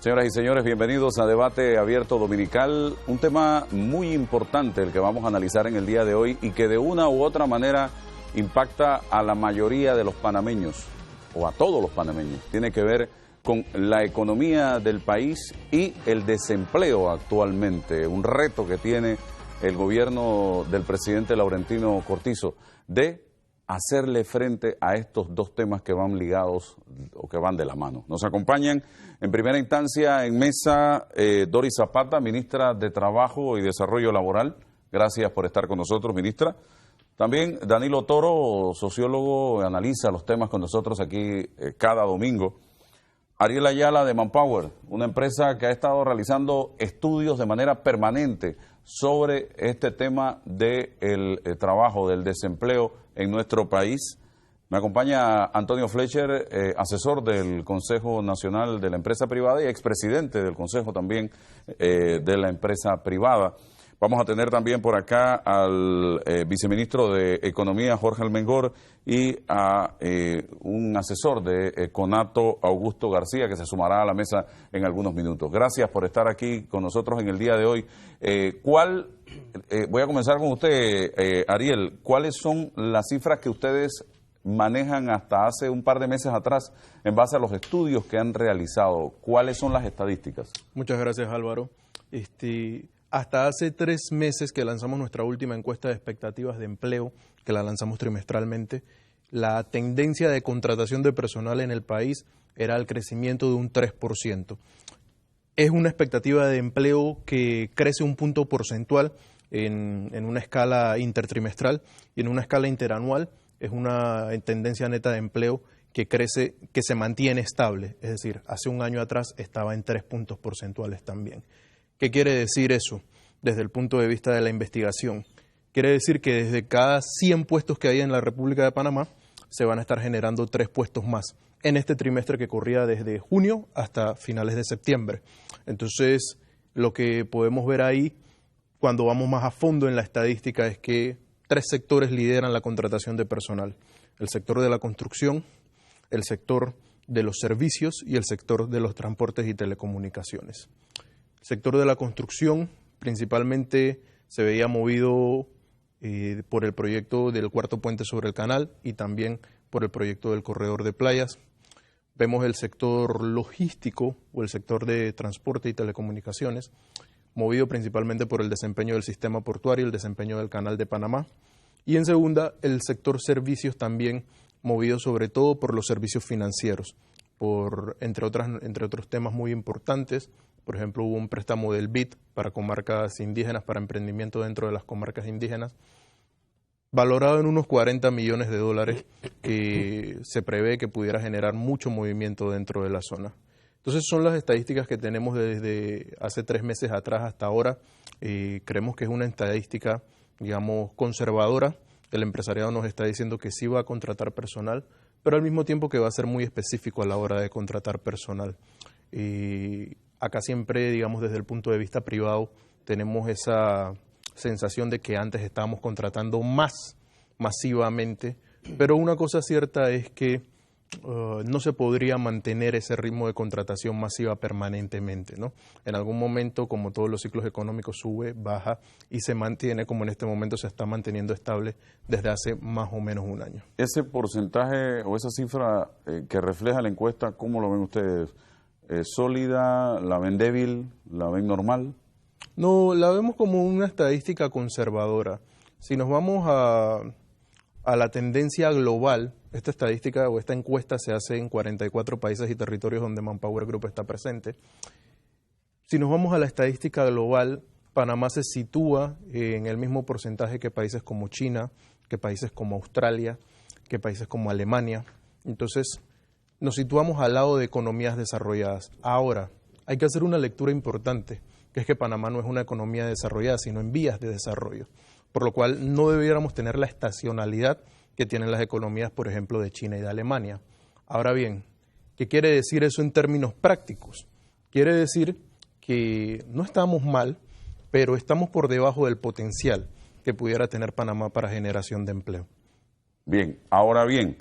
Señoras y señores, bienvenidos a Debate Abierto Dominical. Un tema muy importante el que vamos a analizar en el día de hoy y que de una u otra manera impacta a la mayoría de los panameños, o a todos los panameños. Tiene que ver con la economía del país y el desempleo actualmente. Un reto que tiene el gobierno del presidente Laurentino Cortizo de hacerle frente a estos dos temas que van ligados o que van de la mano. Nos acompañan en primera instancia en mesa Doris Zapata, ministra de Trabajo y Desarrollo Laboral. Gracias por estar con nosotros, ministra. También Danilo Toro, sociólogo, analiza los temas con nosotros aquí cada domingo. Ariel Ayala de Manpower, una empresa que ha estado realizando estudios de manera permanente sobre este tema del trabajo, del desempleo en nuestro país. Me acompaña Antonio Fletcher, asesor del Consejo Nacional de la Empresa Privada y expresidente del Consejo también de la Empresa Privada. Vamos a tener también por acá al viceministro de Economía, Jorge Almengor, y a un asesor de CONATO, Augusto García, que se sumará a la mesa en algunos minutos. Gracias por estar aquí con nosotros en el día de hoy. Voy a comenzar con usted, Ariel. ¿Cuáles son las cifras que ustedes manejan hasta hace un par de meses atrás en base a los estudios que han realizado? ¿Cuáles son las estadísticas? Muchas gracias, Álvaro. Hasta hace 3 meses que lanzamos nuestra última encuesta de expectativas de empleo, que la lanzamos trimestralmente, la tendencia de contratación de personal en el país era el crecimiento de un 3%. Es una expectativa de empleo que crece un punto porcentual en una escala intertrimestral y en una escala interanual es una tendencia neta de empleo que crece, que se mantiene estable. Es decir, hace un año atrás estaba en 3 puntos porcentuales también. ¿Qué quiere decir eso desde el punto de vista de la investigación? Quiere decir que desde cada 100 puestos que hay en la República de Panamá se van a estar generando 3 puestos más en este trimestre que corría desde junio hasta finales de septiembre. Entonces, lo que podemos ver ahí, cuando vamos más a fondo en la estadística, es que 3 sectores lideran la contratación de personal. El sector de la construcción, el sector de los servicios y el sector de los transportes y telecomunicaciones. El sector de la construcción principalmente se veía movido por el proyecto del cuarto puente sobre el canal y también por el proyecto del corredor de playas. Vemos el sector logístico o el sector de transporte y telecomunicaciones, movido principalmente por el desempeño del sistema portuario y el desempeño del canal de Panamá. Y en segunda, el sector servicios también, movido sobre todo por los servicios financieros, entre otros temas muy importantes. Por ejemplo, hubo un préstamo del BID para comarcas indígenas, para emprendimiento dentro de las comarcas indígenas, valorado en unos $40 millones que se prevé que pudiera generar mucho movimiento dentro de la zona. Entonces son las estadísticas que tenemos desde hace 3 meses atrás hasta ahora. Creemos que es una estadística, digamos, conservadora. El empresariado nos está diciendo que sí va a contratar personal, pero al mismo tiempo que va a ser muy específico a la hora de contratar personal. Acá siempre, digamos, desde el punto de vista privado, tenemos esa sensación de que antes estábamos contratando más masivamente, pero una cosa cierta es que no se podría mantener ese ritmo de contratación masiva permanentemente, ¿no? En algún momento, como todos los ciclos económicos, sube, baja y se mantiene como en este momento se está manteniendo estable desde hace más o menos un año. Ese porcentaje o esa cifra que refleja la encuesta, ¿cómo lo ven ustedes? ¿Sólida? ¿La ven débil? ¿La ven normal? No, la vemos como una estadística conservadora. Si nos vamos a la tendencia global, esta estadística o esta encuesta se hace en 44 países y territorios donde Manpower Group está presente. Si nos vamos a la estadística global, Panamá se sitúa en el mismo porcentaje que países como China, que países como Australia, que países como Alemania. Entonces, nos situamos al lado de economías desarrolladas. Ahora, hay que hacer una lectura importante, que es que Panamá no es una economía desarrollada, sino en vías de desarrollo, por lo cual no debiéramos tener la estacionalidad que tienen las economías, por ejemplo, de China y de Alemania. Ahora bien, ¿qué quiere decir eso en términos prácticos? Quiere decir que no estamos mal, pero estamos por debajo del potencial que pudiera tener Panamá para generación de empleo. Bien, ahora bien,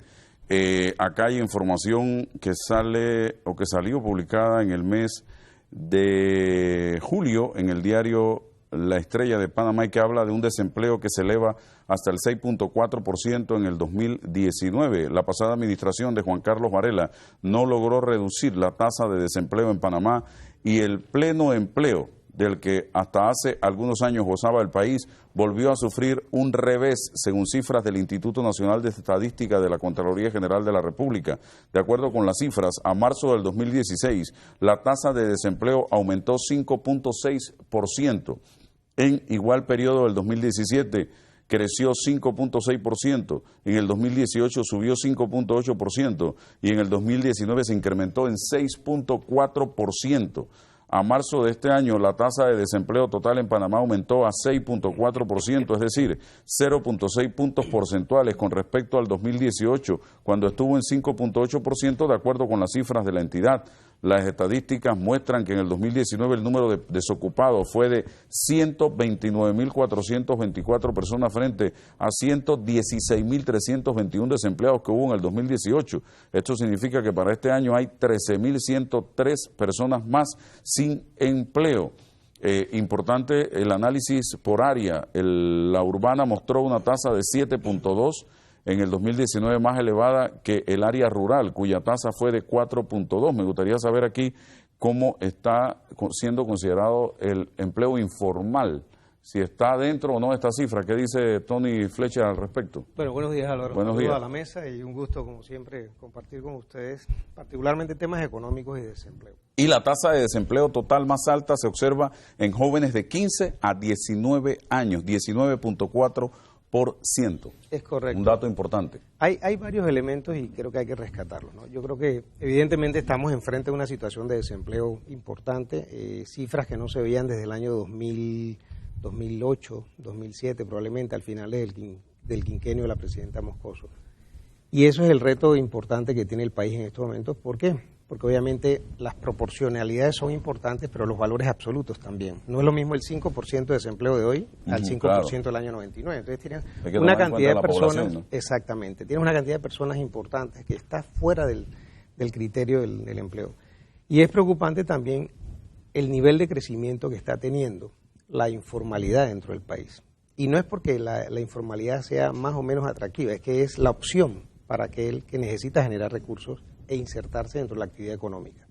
Acá hay información que sale o que salió publicada en el mes de julio en el diario La Estrella de Panamá y que habla de un desempleo que se eleva hasta el 6.4% en el 2019. La pasada administración de Juan Carlos Varela no logró reducir la tasa de desempleo en Panamá y el pleno empleo del que hasta hace algunos años gozaba el país, volvió a sufrir un revés, según cifras del Instituto Nacional de Estadística de la Contraloría General de la República. De acuerdo con las cifras, a marzo del 2016, la tasa de desempleo aumentó 5.6%. En igual periodo del 2017, creció 5.6%, en el 2018 subió 5.8% y en el 2019 se incrementó en 6.4%. A marzo de este año, la tasa de desempleo total en Panamá aumentó a 6.4%, es decir, 0.6 puntos porcentuales con respecto al 2018, cuando estuvo en 5.8%, de acuerdo con las cifras de la entidad. Las estadísticas muestran que en el 2019 el número de desocupados fue de 129.424 personas frente a 116.321 desempleados que hubo en el 2018. Esto significa que para este año hay 13.103 personas más sin empleo. Importante el análisis por área. La urbana mostró una tasa de 7.2 en el 2019, más elevada que el área rural, cuya tasa fue de 4.2. Me gustaría saber aquí cómo está siendo considerado el empleo informal, si está dentro o no de esta cifra. ¿Qué dice Tony Fletcher al respecto? Bueno, buenos días, Álvaro. Buenos días a la mesa y un gusto, como siempre, compartir con ustedes, particularmente temas económicos y de desempleo. Y la tasa de desempleo total más alta se observa en jóvenes de 15 a 19 años, 19.4%. Es correcto. Un dato importante. Hay varios elementos y creo que hay que rescatarlos, ¿no? Yo creo que evidentemente estamos enfrente de una situación de desempleo importante, cifras que no se veían desde el año 2008, 2007, probablemente al final del quinquenio de la presidenta Moscoso. Y eso es el reto importante que tiene el país en estos momentos. ¿Por qué? Porque obviamente las proporcionalidades son importantes, pero los valores absolutos también. No es lo mismo el 5% de desempleo de hoy al 5% del año 99. Entonces tienes una cantidad de personas, ¿no? Exactamente, tienes una cantidad de personas importantes que está fuera del criterio del empleo. Y es preocupante también el nivel de crecimiento que está teniendo la informalidad dentro del país. Y no es porque la informalidad sea más o menos atractiva, es que es la opción para aquel que necesita generar recursos e insertarse dentro de la actividad económica.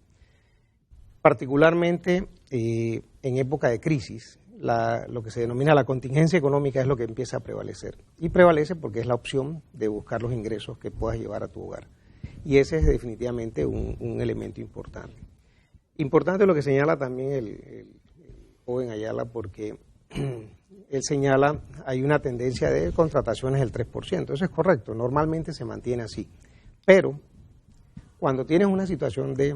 Particularmente en época de crisis, lo que se denomina la contingencia económica es lo que empieza a prevalecer. Y prevalece porque es la opción de buscar los ingresos que puedas llevar a tu hogar. Y ese es definitivamente un elemento importante. Importante lo que señala también el joven Ayala, porque él señala hay una tendencia de contrataciones del 3%. Eso es correcto, normalmente se mantiene así. Pero cuando tienes una situación de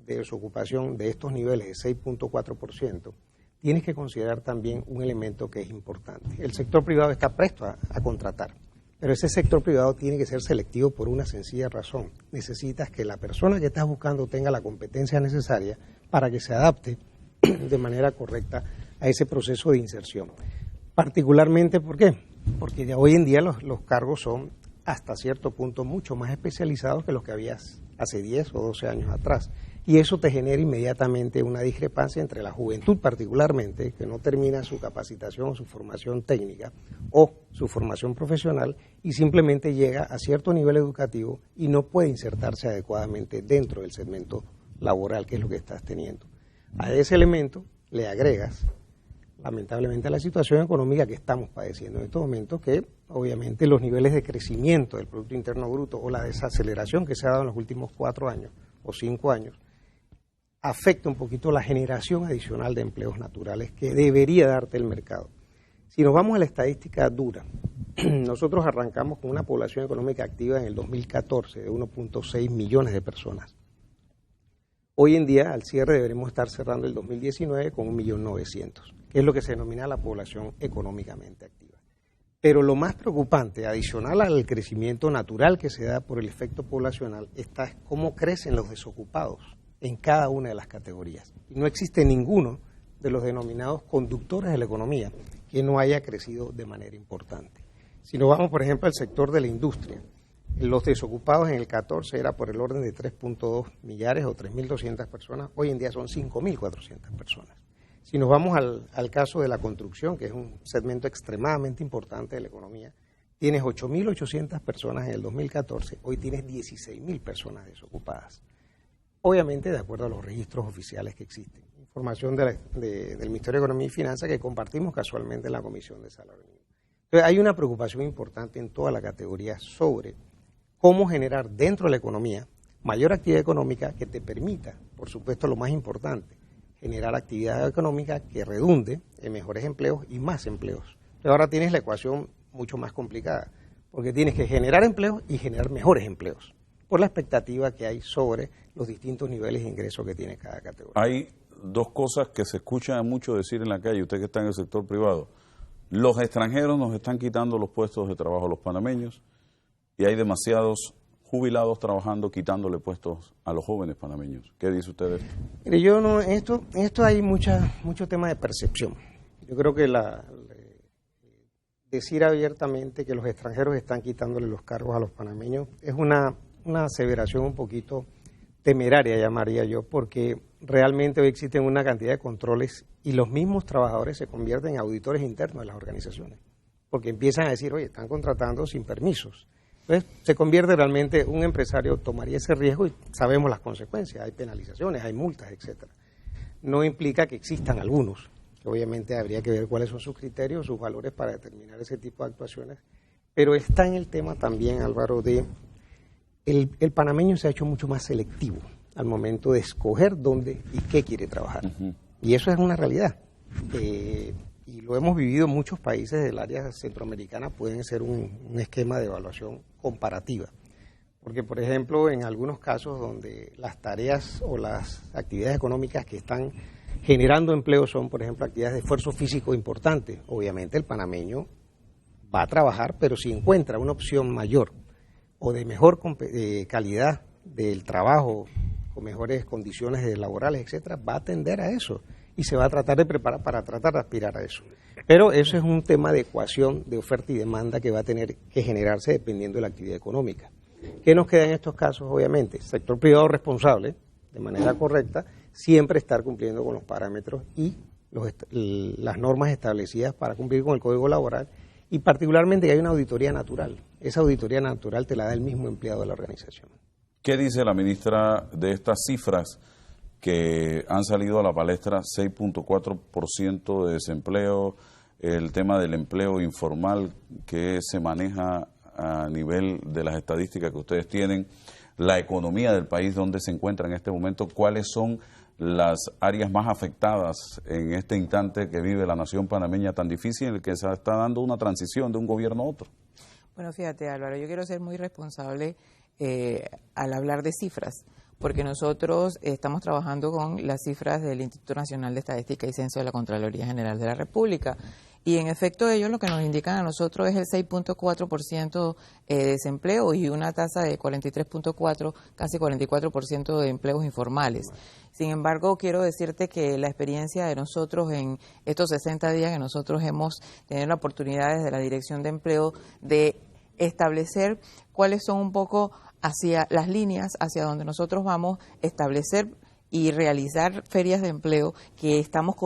desocupación de estos niveles de 6.4%, tienes que considerar también un elemento que es importante. El sector privado está presto a contratar, pero ese sector privado tiene que ser selectivo por una sencilla razón. Necesitas que la persona que estás buscando tenga la competencia necesaria para que se adapte de manera correcta a ese proceso de inserción. Particularmente, ¿por qué? Porque ya hoy en día los cargos son hasta cierto punto mucho más especializados que los que habías hace 10 o 12 años atrás. Y eso te genera inmediatamente una discrepancia entre la juventud particularmente, que no termina su capacitación o su formación técnica o su formación profesional y simplemente llega a cierto nivel educativo y no puede insertarse adecuadamente dentro del segmento laboral, que es lo que estás teniendo. A ese elemento le agregas, lamentablemente, la situación económica que estamos padeciendo en estos momentos, que obviamente los niveles de crecimiento del Producto Interno Bruto o la desaceleración que se ha dado en los últimos 4 años o 5 años, afecta un poquito la generación adicional de empleos naturales que debería darte el mercado. Si nos vamos a la estadística dura, nosotros arrancamos con una población económica activa en el 2014 de 1.6 millones de personas. Hoy en día, al cierre, deberemos estar cerrando el 2019 con 1.900.000, que es lo que se denomina la población económicamente activa. Pero lo más preocupante, adicional al crecimiento natural que se da por el efecto poblacional, está cómo crecen los desocupados en cada una de las categorías. Y no existe ninguno de los denominados conductores de la economía que no haya crecido de manera importante. Si nos vamos, por ejemplo, al sector de la industria, Los desocupados en el 14 era por el orden de 3.2 millares o 3.200 personas, hoy en día son 5.400 personas. Si nos vamos al caso de la construcción, que es un segmento extremadamente importante de la economía, tienes 8.800 personas en el 2014, hoy tienes 16.000 personas desocupadas. Obviamente de acuerdo a los registros oficiales que existen. Información del Ministerio de Economía y Finanzas que compartimos casualmente en la Comisión de Salario Mínimo. Entonces hay una preocupación importante en toda la categoría sobre cómo generar dentro de la economía mayor actividad económica que te permita, por supuesto lo más importante, generar actividad económica que redunde en mejores empleos y más empleos. Entonces ahora tienes la ecuación mucho más complicada, porque tienes que generar empleos y generar mejores empleos, por la expectativa que hay sobre los distintos niveles de ingresos que tiene cada categoría. Hay dos cosas que se escuchan mucho decir en la calle, usted que está en el sector privado. Los extranjeros nos están quitando los puestos de trabajo a los panameños y hay demasiados jubilados trabajando, quitándole puestos a los jóvenes panameños. ¿Qué dice usted de esto? Mire, yo no, esto hay mucho tema de percepción. Yo creo que decir abiertamente que los extranjeros están quitándole los cargos a los panameños es una aseveración un poquito temeraria, llamaría yo, porque realmente hoy existen una cantidad de controles y los mismos trabajadores se convierten en auditores internos de las organizaciones, porque empiezan a decir, oye, están contratando sin permisos. Entonces, se convierte realmente, un empresario tomaría ese riesgo y sabemos las consecuencias, hay penalizaciones, hay multas, etcétera. No implica que existan algunos, que obviamente habría que ver cuáles son sus criterios, sus valores para determinar ese tipo de actuaciones, pero está en el tema también, Álvaro, de el panameño se ha hecho mucho más selectivo al momento de escoger dónde y qué quiere trabajar. Y eso es una realidad. Y lo hemos vivido en muchos países del área centroamericana, pueden ser un esquema de evaluación comparativa. Porque, por ejemplo, en algunos casos donde las tareas o las actividades económicas que están generando empleo son, por ejemplo, actividades de esfuerzo físico importante, obviamente el panameño va a trabajar, pero si encuentra una opción mayor o de mejor calidad del trabajo, con mejores condiciones laborales, etcétera, va a atender a eso y se va a tratar de preparar para tratar de aspirar a eso. Pero eso es un tema de ecuación de oferta y demanda que va a tener que generarse dependiendo de la actividad económica. ¿Qué nos queda en estos casos? Obviamente, sector privado responsable, de manera correcta, siempre estar cumpliendo con los parámetros y las normas establecidas para cumplir con el Código Laboral, y particularmente que hay una auditoría natural. Esa auditoría natural te la da el mismo empleado de la organización. ¿Qué dice la ministra de estas cifras que han salido a la palestra? 6.4% de desempleo, el tema del empleo informal que se maneja a nivel de las estadísticas que ustedes tienen, la economía del país, donde se encuentra en este momento, cuáles son las áreas más afectadas en este instante que vive la nación panameña tan difícil, en el que se está dando una transición de un gobierno a otro. Bueno, fíjate, Álvaro, yo quiero ser muy responsable al hablar de cifras, porque nosotros estamos trabajando con las cifras del Instituto Nacional de Estadística y Censo de la Contraloría General de la República. Y en efecto ellos lo que nos indican a nosotros es el 6.4% de desempleo y una tasa de 43.4, casi 44% de empleos informales. Sin embargo, quiero decirte que la experiencia de nosotros en estos 60 días que nosotros hemos tenido la oportunidad desde la Dirección de Empleo de establecer cuáles son un poco hacia las líneas hacia donde nosotros vamos a establecer y realizar ferias de empleo que estamos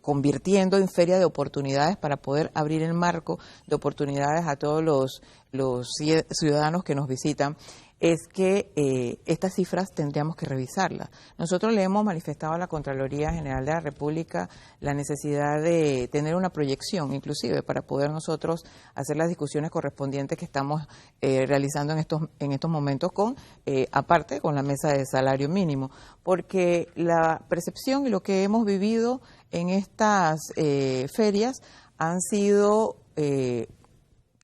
convirtiendo en feria de oportunidades para poder abrir el marco de oportunidades a todos los ciudadanos que nos visitan, es que estas cifras tendríamos que revisarlas. Nosotros le hemos manifestado a la Contraloría General de la República la necesidad de tener una proyección, inclusive, para poder nosotros hacer las discusiones correspondientes que estamos realizando en estos momentos aparte con la mesa de salario mínimo, porque la percepción y lo que hemos vivido en estas ferias han sido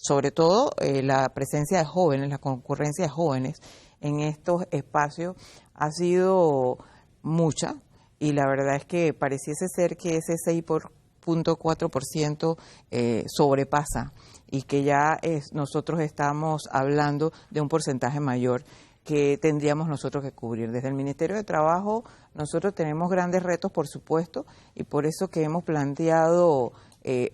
sobre todo la presencia de jóvenes, la concurrencia de jóvenes en estos espacios ha sido mucha, y la verdad es que pareciese ser que ese 6.4% sobrepasa y que ya nosotros estamos hablando de un porcentaje mayor que tendríamos nosotros que cubrir. Desde el Ministerio de Trabajo nosotros tenemos grandes retos, por supuesto, y por eso que hemos planteado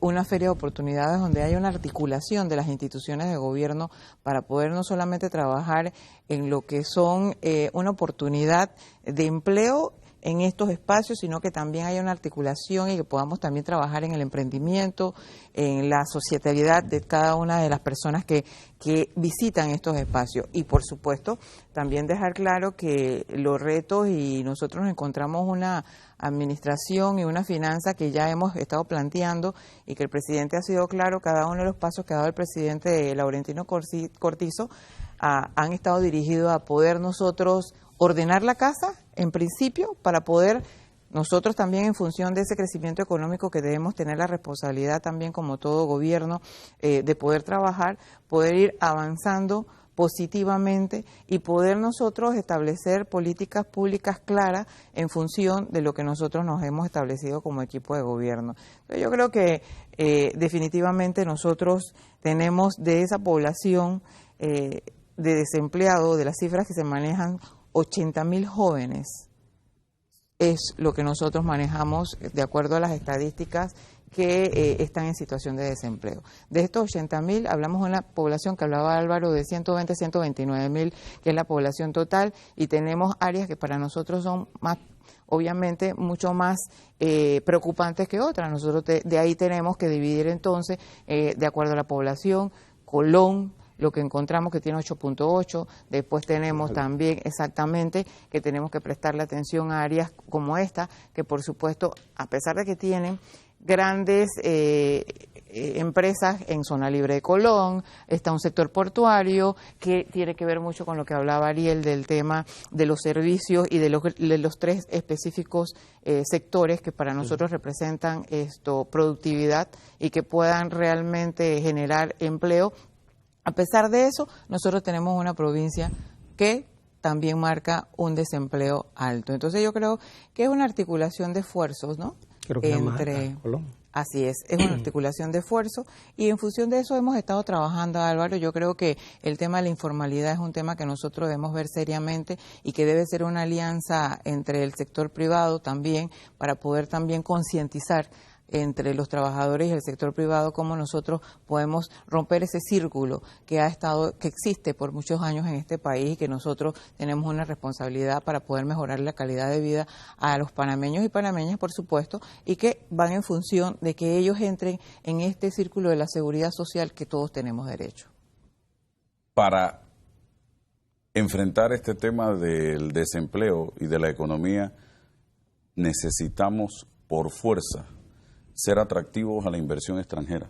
una feria de oportunidades donde haya una articulación de las instituciones de gobierno para poder no solamente trabajar en lo que son una oportunidad de empleo en estos espacios, sino que también haya una articulación y que podamos también trabajar en el emprendimiento, en la sociabilidad de cada una de las personas que visitan estos espacios. Y por supuesto, también dejar claro que los retos, y nosotros nos encontramos una administración y una finanza que ya hemos estado planteando y que el presidente ha sido claro, cada uno de los pasos que ha dado el presidente Laurentino Cortizo han estado dirigidos a poder nosotros ordenar la casa, en principio, para poder nosotros también, en función de ese crecimiento económico que debemos tener la responsabilidad también como todo gobierno de poder trabajar, poder ir avanzando positivamente y poder nosotros establecer políticas públicas claras en función de lo que nosotros nos hemos establecido como equipo de gobierno. Entonces, yo creo que definitivamente nosotros tenemos de esa población de desempleados, de las cifras que se manejan, 80.000 jóvenes es lo que nosotros manejamos de acuerdo a las estadísticas que están en situación de desempleo. De estos 80.000 hablamos de una población que hablaba Álvaro de 120, 129.000, que es la población total, y tenemos áreas que para nosotros son más, obviamente, mucho más preocupantes que otras. Nosotros de ahí tenemos que dividir entonces, de acuerdo a la población, Colón, lo que encontramos que tiene 8.8, después tenemos también exactamente que tenemos que prestarle atención a áreas como esta, que por supuesto, a pesar de que tienen grandes empresas en zona libre de Colón, está un sector portuario que tiene que ver mucho con lo que hablaba Ariel del tema de los servicios y de los tres específicos sectores que para nosotros representan productividad y que puedan realmente generar empleo. A pesar de eso, nosotros tenemos una provincia que también marca un desempleo alto. Entonces yo creo que es una articulación de esfuerzos, ¿no? Creo que entre Colón. Así es una articulación de esfuerzo y en función de eso hemos estado trabajando, Álvaro. Yo creo que el tema de la informalidad es un tema que nosotros debemos ver seriamente y que debe ser una alianza entre el sector privado también para poder también concientizar entre los trabajadores y el sector privado, cómo nosotros podemos romper ese círculo que existe por muchos años en este país y que nosotros tenemos una responsabilidad para poder mejorar la calidad de vida a los panameños y panameñas, por supuesto, y que van en función de que ellos entren en este círculo de la seguridad social que todos tenemos derecho. Para enfrentar este tema del desempleo y de la economía, necesitamos por fuerza ser atractivos a la inversión extranjera.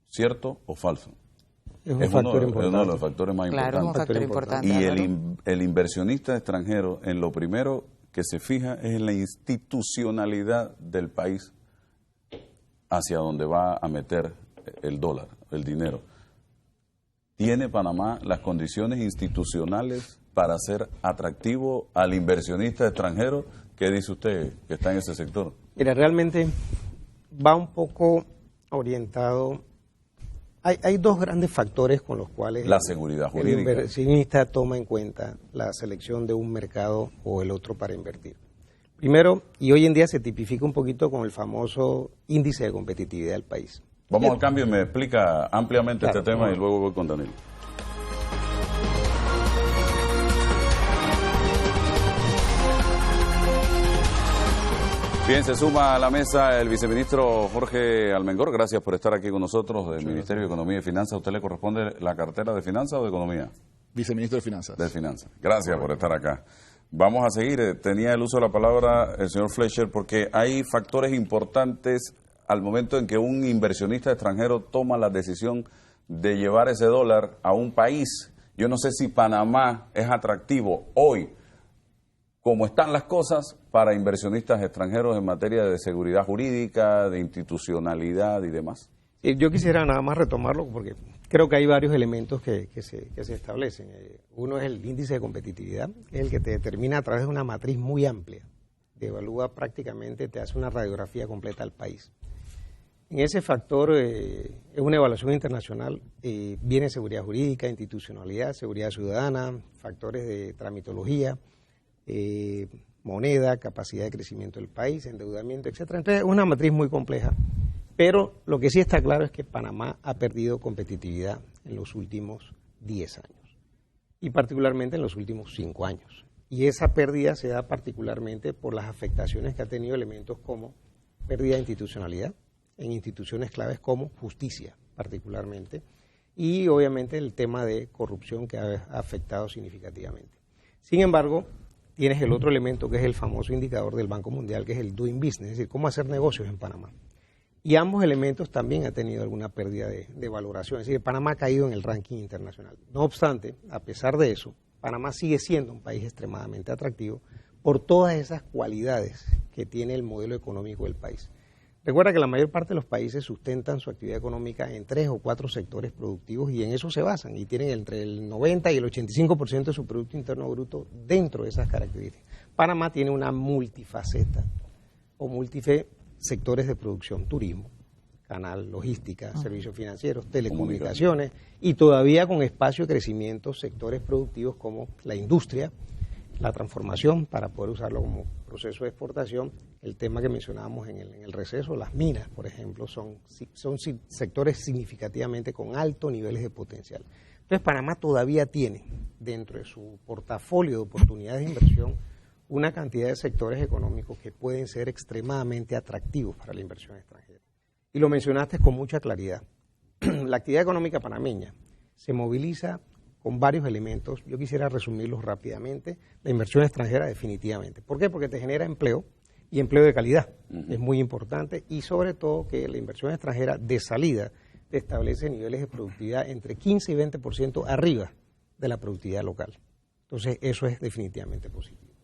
¿Cierto o falso? Es un factor importante. Es uno de los factores más importantes. Claro, es un factor importante. Y el inversionista extranjero, en lo primero que se fija es en la institucionalidad del país hacia donde va a meter el dólar, el dinero. ¿Tiene Panamá las condiciones institucionales para ser atractivo al inversionista extranjero? ¿Qué dice usted que está en ese sector? Mira, realmente va un poco orientado. Hay dos grandes factores con los cuales la seguridad jurídica. El inversionista toma en cuenta la selección de un mercado o el otro para invertir. Primero, y hoy en día se tipifica un poquito con el famoso índice de competitividad del país. Vamos al cambio y me explica ampliamente este tema y luego voy con Danilo. Bien, se suma a la mesa el viceministro Jorge Almengor. Gracias por estar aquí con nosotros del Ministerio de Economía y Finanzas. ¿A usted le corresponde la cartera de Finanzas o de Economía? Viceministro de Finanzas. De Finanzas. Gracias por estar acá. Vamos a seguir. Tenía el uso de la palabra el señor Fletcher porque hay factores importantes al momento en que un inversionista extranjero toma la decisión de llevar ese dólar a un país. Yo no sé si Panamá es atractivo hoy, como están las cosas, para inversionistas extranjeros en materia de seguridad jurídica, de institucionalidad y demás. Yo quisiera nada más retomarlo porque creo que hay varios elementos que se establecen. Uno es el índice de competitividad, que es el que te determina a través de una matriz muy amplia. Te evalúa prácticamente, te hace una radiografía completa al país. En ese factor es una evaluación internacional, viene seguridad jurídica, institucionalidad, seguridad ciudadana, factores de tramitología, moneda, capacidad de crecimiento del país, endeudamiento, etcétera. Entonces, es una matriz muy compleja Pero lo que sí está claro es que Panamá ha perdido competitividad en los últimos 10 años y particularmente en los últimos 5 años. Y esa pérdida se da particularmente por las afectaciones que ha tenido elementos como pérdida de institucionalidad en instituciones claves como justicia particularmente y obviamente el tema de corrupción que ha afectado significativamente. Sin embargo, tienes el otro elemento que es el famoso indicador del Banco Mundial, que es el doing business, es decir, cómo hacer negocios en Panamá. Y ambos elementos también han tenido alguna pérdida de valoración, es decir, Panamá ha caído en el ranking internacional. No obstante, a pesar de eso, Panamá sigue siendo un país extremadamente atractivo por todas esas cualidades que tiene el modelo económico del país. Recuerda que la mayor parte de los países sustentan su actividad económica en 3 o 4 sectores productivos y en eso se basan y tienen entre el 90 y el 85% de su Producto Interno Bruto dentro de esas características. Panamá tiene una multifaceta o múltiples sectores de producción, turismo, canal, logística, servicios financieros, telecomunicaciones y todavía con espacio de crecimiento sectores productivos como la industria, la transformación para poder usarlo como proceso de exportación, el tema que mencionábamos en el receso, las minas, por ejemplo, son sectores significativamente con altos niveles de potencial. Entonces, Panamá todavía tiene dentro de su portafolio de oportunidades de inversión una cantidad de sectores económicos que pueden ser extremadamente atractivos para la inversión extranjera. Y lo mencionaste con mucha claridad. La actividad económica panameña se moviliza con varios elementos. Yo quisiera resumirlos rápidamente. La inversión extranjera definitivamente. ¿Por qué? Porque te genera empleo y empleo de calidad. Es muy importante y sobre todo que la inversión extranjera de salida te establece niveles de productividad entre 15 y 20% arriba de la productividad local. Entonces eso es definitivamente positivo.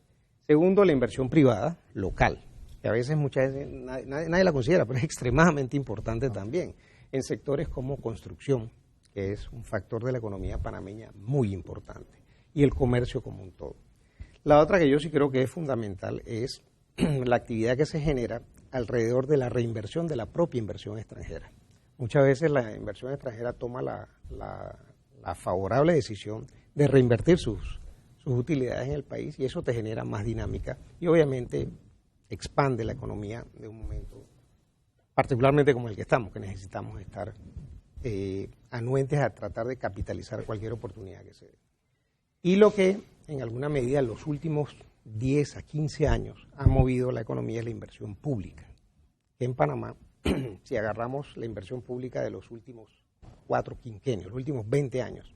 Segundo, la inversión privada local, que a veces muchas veces nadie la considera, pero es extremadamente importante también en sectores como construcción, que es un factor de la economía panameña muy importante, y el comercio como un todo. La otra que yo sí creo que es fundamental es la actividad que se genera alrededor de la reinversión de la propia inversión extranjera. Muchas veces la inversión extranjera toma la favorable decisión de reinvertir sus utilidades en el país y eso te genera más dinámica y obviamente expande la economía de un momento particularmente como el que estamos, que necesitamos estar anuentes a tratar de capitalizar cualquier oportunidad que se dé. Y lo que en alguna medida en los últimos 10 a 15 años ha movido la economía es la inversión pública. En Panamá, si agarramos la inversión pública de los últimos 4 quinquenios, los últimos 20 años,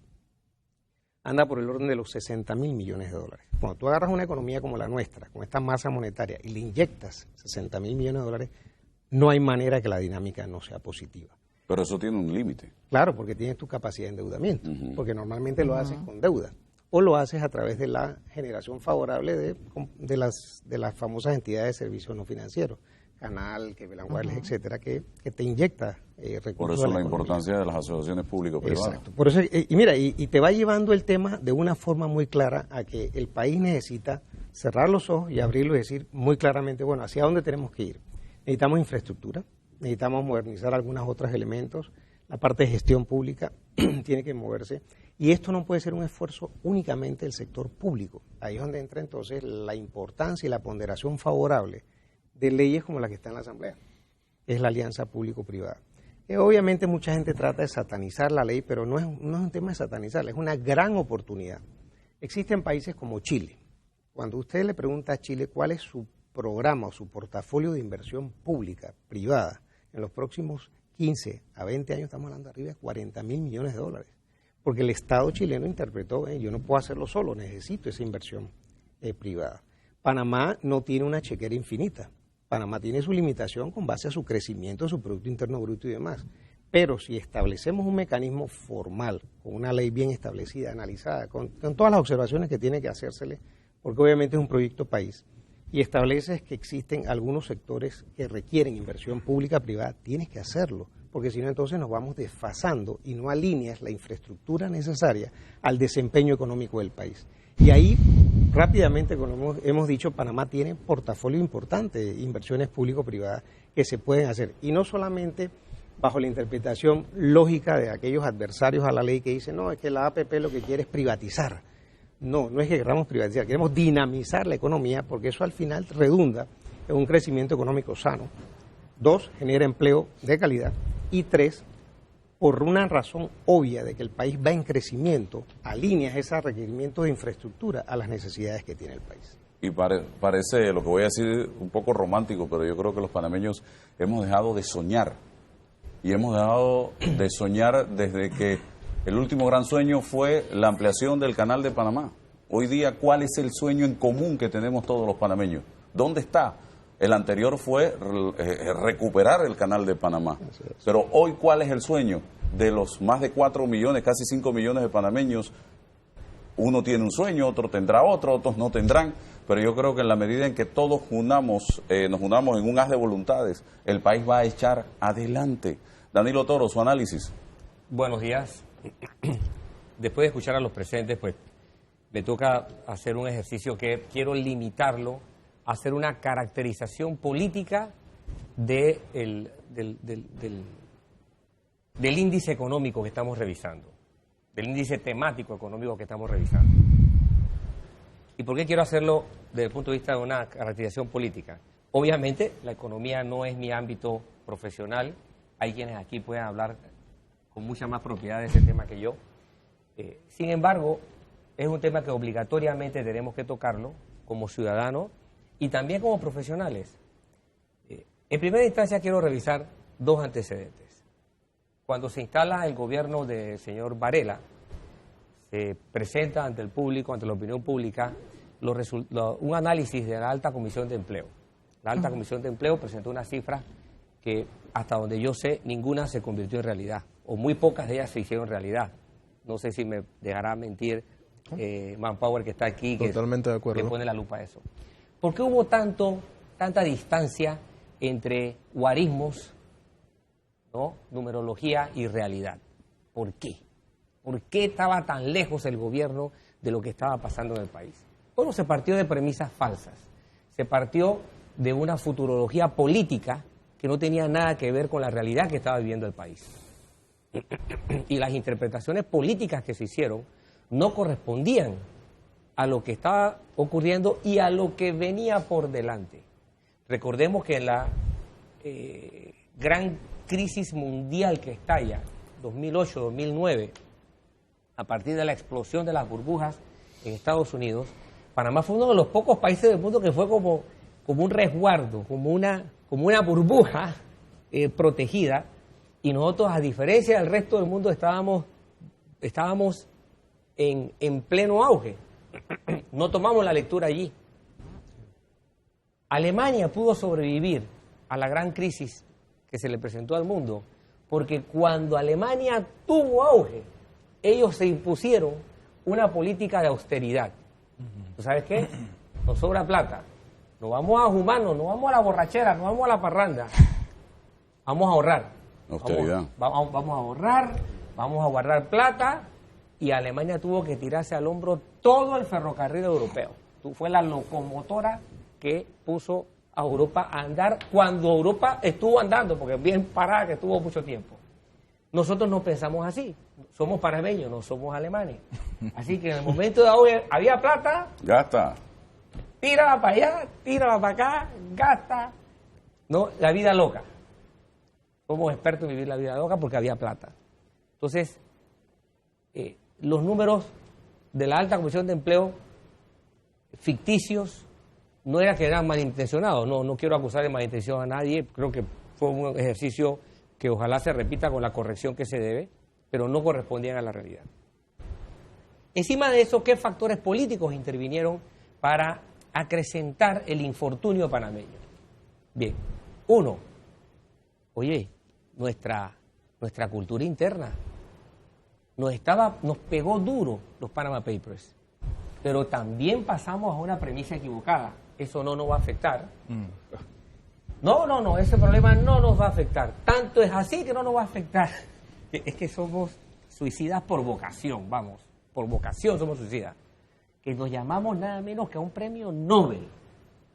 anda por el orden de los 60.000 millones de dólares. Cuando tú agarras una economía como la nuestra, con esta masa monetaria, y le inyectas 60.000 millones de dólares, no hay manera que la dinámica no sea positiva. Pero eso tiene un límite. Claro, porque tienes tu capacidad de endeudamiento, porque normalmente lo haces con deuda, o lo haces a través de la generación favorable de las famosas entidades de servicios no financieros, Canal, Quevelan Wireless, etcétera, que te inyecta recursos. Por eso la importancia de las asociaciones público-privadas. Exacto. Por eso, y mira, y te va llevando el tema de una forma muy clara a que el país necesita cerrar los ojos y abrirlos y decir muy claramente, bueno, ¿hacia dónde tenemos que ir? Necesitamos infraestructura, necesitamos modernizar algunos otros elementos, la parte de gestión pública tiene que moverse y esto no puede ser un esfuerzo únicamente del sector público. Ahí es donde entra entonces la importancia y la ponderación favorable de leyes como la que está en la Asamblea, es la alianza público-privada. Obviamente mucha gente trata de satanizar la ley, pero no es un tema de satanizarla, es una gran oportunidad. Existen países como Chile. Cuando usted le pregunta a Chile cuál es su programa o su portafolio de inversión pública, privada, en los próximos 15 a 20 años estamos hablando arriba de 40.000 millones de dólares, porque el Estado chileno interpretó, yo no puedo hacerlo solo, necesito esa inversión privada. Panamá no tiene una chequera infinita. Panamá tiene su limitación con base a su crecimiento, su Producto Interno Bruto y demás. Pero si establecemos un mecanismo formal, con una ley bien establecida, analizada, con todas las observaciones que tiene que hacérsele, porque obviamente es un proyecto país, y estableces que existen algunos sectores que requieren inversión pública-privada, tienes que hacerlo, porque si no entonces nos vamos desfasando y no alineas la infraestructura necesaria al desempeño económico del país. Y ahí, rápidamente, como hemos dicho, Panamá tiene portafolio importante de inversiones público-privadas que se pueden hacer. Y no solamente bajo la interpretación lógica de aquellos adversarios a la ley que dicen, no, es que la APP lo que quiere es privatizar. No, no es que queramos privatizar, queremos dinamizar la economía porque eso al final redunda en un crecimiento económico sano, 2, genera empleo de calidad. Y 3, por una razón obvia de que el país va en crecimiento, alineas esos requerimientos de infraestructura a las necesidades que tiene el país. Y parece, lo que voy a decir, un poco romántico, pero yo creo que los panameños hemos dejado de soñar. Y hemos dejado de soñar desde que el último gran sueño fue la ampliación del Canal de Panamá. Hoy día, ¿cuál es el sueño en común que tenemos todos los panameños? ¿Dónde está? El anterior fue recuperar el Canal de Panamá. Pero hoy, ¿cuál es el sueño de los más de 4 millones, casi 5 millones de panameños? Uno tiene un sueño, otro tendrá otro, otros no tendrán. Pero yo creo que en la medida en que todos nos unamos en un haz de voluntades, el país va a echar adelante. Danilo Toro, su análisis. Buenos días. Después de escuchar a los presentes, pues me toca hacer un ejercicio que quiero limitarlo a hacer una caracterización política del índice económico que estamos revisando, del índice temático económico que estamos revisando. ¿Y por qué quiero hacerlo desde el punto de vista de una caracterización política? Obviamente, la economía no es mi ámbito profesional. Hay quienes aquí pueden hablar con mucha más propiedad de ese tema que yo. Sin embargo, es un tema que obligatoriamente tenemos que tocarlo como ciudadanos y también como profesionales. En primera instancia quiero revisar dos antecedentes. Cuando se instala el gobierno del señor Varela, se presenta ante el público, ante la opinión pública, un análisis de la Alta Comisión de Empleo. La Alta Comisión de Empleo presentó unas cifras que, hasta donde yo sé, ninguna se convirtió en realidad, o muy pocas de ellas se hicieron realidad. No sé si me dejará mentir Manpower, que está aquí, Totalmente de acuerdo, que pone la lupa a eso. ¿Por qué hubo tanta distancia entre guarismos, ¿no?, numerología y realidad? ¿Por qué? ¿Por qué estaba tan lejos el gobierno de lo que estaba pasando en el país? Bueno, se partió de premisas falsas. Se partió de una futurología política que no tenía nada que ver con la realidad que estaba viviendo el país. Y las interpretaciones políticas que se hicieron no correspondían a lo que estaba ocurriendo y a lo que venía por delante. Recordemos que en la gran crisis mundial que estalla, 2008-2009, a partir de la explosión de las burbujas en Estados Unidos, Panamá fue uno de los pocos países del mundo que fue como un resguardo, como una burbuja protegida, y nosotros, a diferencia del resto del mundo, estábamos en pleno auge. No tomamos la lectura allí. Alemania pudo sobrevivir a la gran crisis que se le presentó al mundo, porque cuando Alemania tuvo auge, ellos se impusieron una política de austeridad. ¿Tú sabes qué? Nos sobra plata. Nos vamos a humanos, nos vamos a la borrachera, nos vamos a la parranda. Vamos a ahorrar. Austeridad. Vamos a ahorrar, vamos a guardar plata, y Alemania tuvo que tirarse al hombro todo el ferrocarril europeo. Fue la locomotora que puso a Europa a andar cuando Europa estuvo andando, porque bien parada que estuvo mucho tiempo. Nosotros no pensamos así. Somos panameños, no somos alemanes. Así que en el momento de hoy había plata. Gasta. Tírala para allá, tírala para acá, gasta. No, la vida loca. Somos expertos en vivir la vida loca porque había plata. Entonces, los números de la Alta Comisión de Empleo ficticios no era que eran malintencionados. No quiero acusar de malintención a nadie. Creo que fue un ejercicio que ojalá se repita con la corrección que se debe, pero no correspondían a la realidad. Encima de eso, ¿qué factores políticos intervinieron para acrecentar el infortunio panameño? Bien, uno, oye, nuestra cultura interna nos pegó duro los Panama Papers, pero también pasamos a una premisa equivocada. Eso no nos va a afectar. No, ese problema no nos va a afectar. Tanto es así que no nos va a afectar. Es que somos suicidas por vocación, vamos, por vocación somos suicidas. Que nos llamamos nada menos que a un premio Nobel,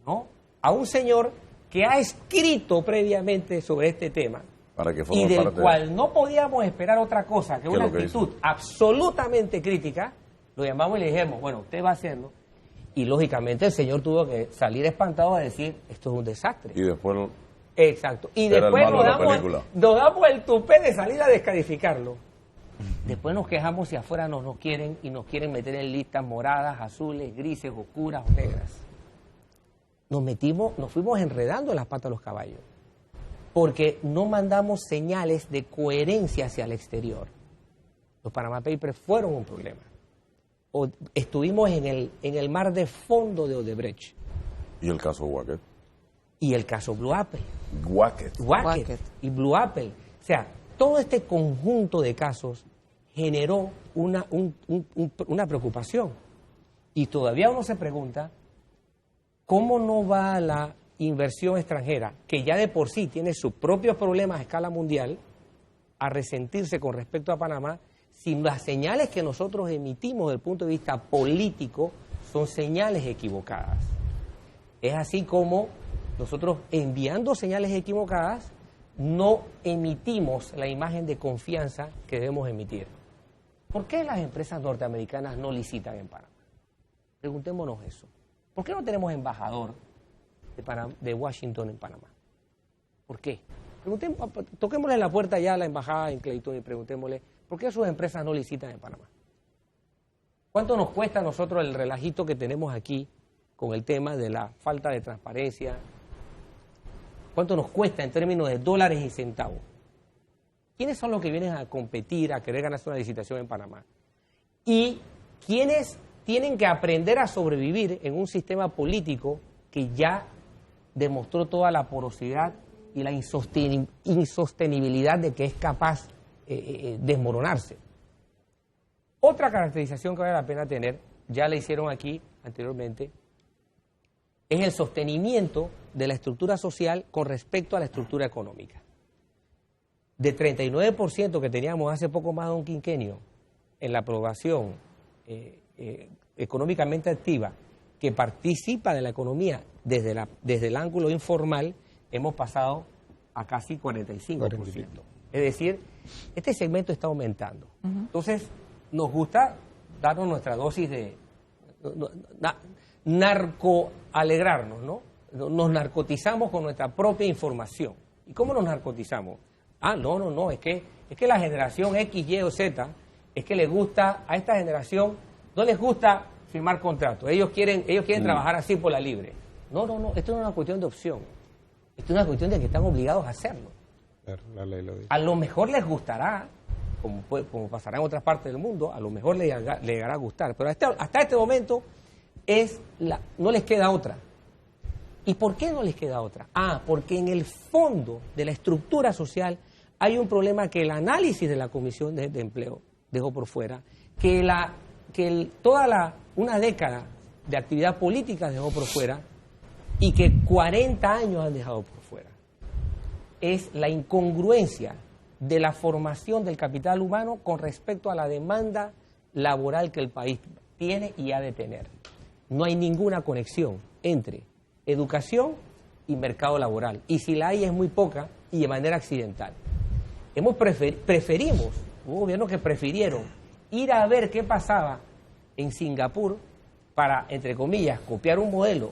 ¿no? A un señor que ha escrito previamente sobre este tema Para que y del cual no podíamos esperar otra cosa que una actitud absolutamente crítica. Lo llamamos y le dijimos, bueno, usted va a hacerlo. Y lógicamente el señor tuvo que salir espantado a decir, esto es un desastre. Y después Exacto. Y Era después el malo de la película. nos damos el tupé de salir a descalificarlo. Después nos quejamos si afuera no nos quieren y nos quieren meter en listas moradas, azules, grises, oscuras o negras. Nos fuimos enredando en las patas de los caballos. Porque no mandamos señales de coherencia hacia el exterior. Los Panama Papers fueron un problema. Estuvimos en el mar de fondo de Odebrecht. ¿Y el caso Wackett? Y el caso Blue Apple. Wackett. Y Blue Apple. O sea, todo este conjunto de casos generó una preocupación. Y todavía uno se pregunta, ¿cómo no va la inversión extranjera, que ya de por sí tiene sus propios problemas a escala mundial, a resentirse con respecto a Panamá, si las señales que nosotros emitimos desde el punto de vista político son señales equivocadas? Es así como nosotros, enviando señales equivocadas, no emitimos la imagen de confianza que debemos emitir. ¿Por qué las empresas norteamericanas no licitan en Panamá? Preguntémonos eso. ¿Por qué no tenemos embajador de Washington en Panamá? ¿Por qué? Toquémosle la puerta ya a la embajada en Clayton y preguntémosle, ¿por qué sus empresas no licitan en Panamá? ¿Cuánto nos cuesta a nosotros el relajito que tenemos aquí con el tema de la falta de transparencia? ¿Cuánto nos cuesta en términos de dólares y centavos? ¿Quiénes son los que vienen a competir, a querer ganarse una licitación en Panamá? ¿Y quiénes tienen que aprender a sobrevivir en un sistema político que ya demostró toda la porosidad y la insostenibilidad de que es capaz de desmoronarse? Otra caracterización que vale la pena tener, ya la hicieron aquí anteriormente, es el sostenimiento de la estructura social con respecto a la estructura económica. De 39% que teníamos hace poco más de un quinquenio en la población económicamente activa, que participa de la economía desde el ángulo informal, hemos pasado a casi 45%. Es decir, este segmento está aumentando. Entonces, nos gusta darnos nuestra dosis de narcoalegrarnos, ¿no? Nos narcotizamos con nuestra propia información. ¿Y cómo nos narcotizamos? No, es que la generación X, Y o Z, es que les gusta, a esta generación no les gusta firmar contratos. Ellos quieren trabajar así por la libre. No, esto no es una cuestión de opción. Esto es una cuestión de que están obligados a hacerlo. Claro, la ley lo dice. A lo mejor les gustará, como pasará en otras partes del mundo, a lo mejor les llegará a gustar, pero hasta este momento no les queda otra. ¿Y por qué no les queda otra? Porque en el fondo de la estructura social hay un problema que el análisis de la Comisión de Empleo dejó por fuera, que una década de actividad política dejó por fuera y que 40 años han dejado por fuera. Es la incongruencia de la formación del capital humano con respecto a la demanda laboral que el país tiene y ha de tener. No hay ninguna conexión entre educación y mercado laboral. Y si la hay es muy poca y de manera accidental. Preferimos, hubo gobiernos que prefirieron ir a ver qué pasaba en Singapur para, entre comillas, copiar un modelo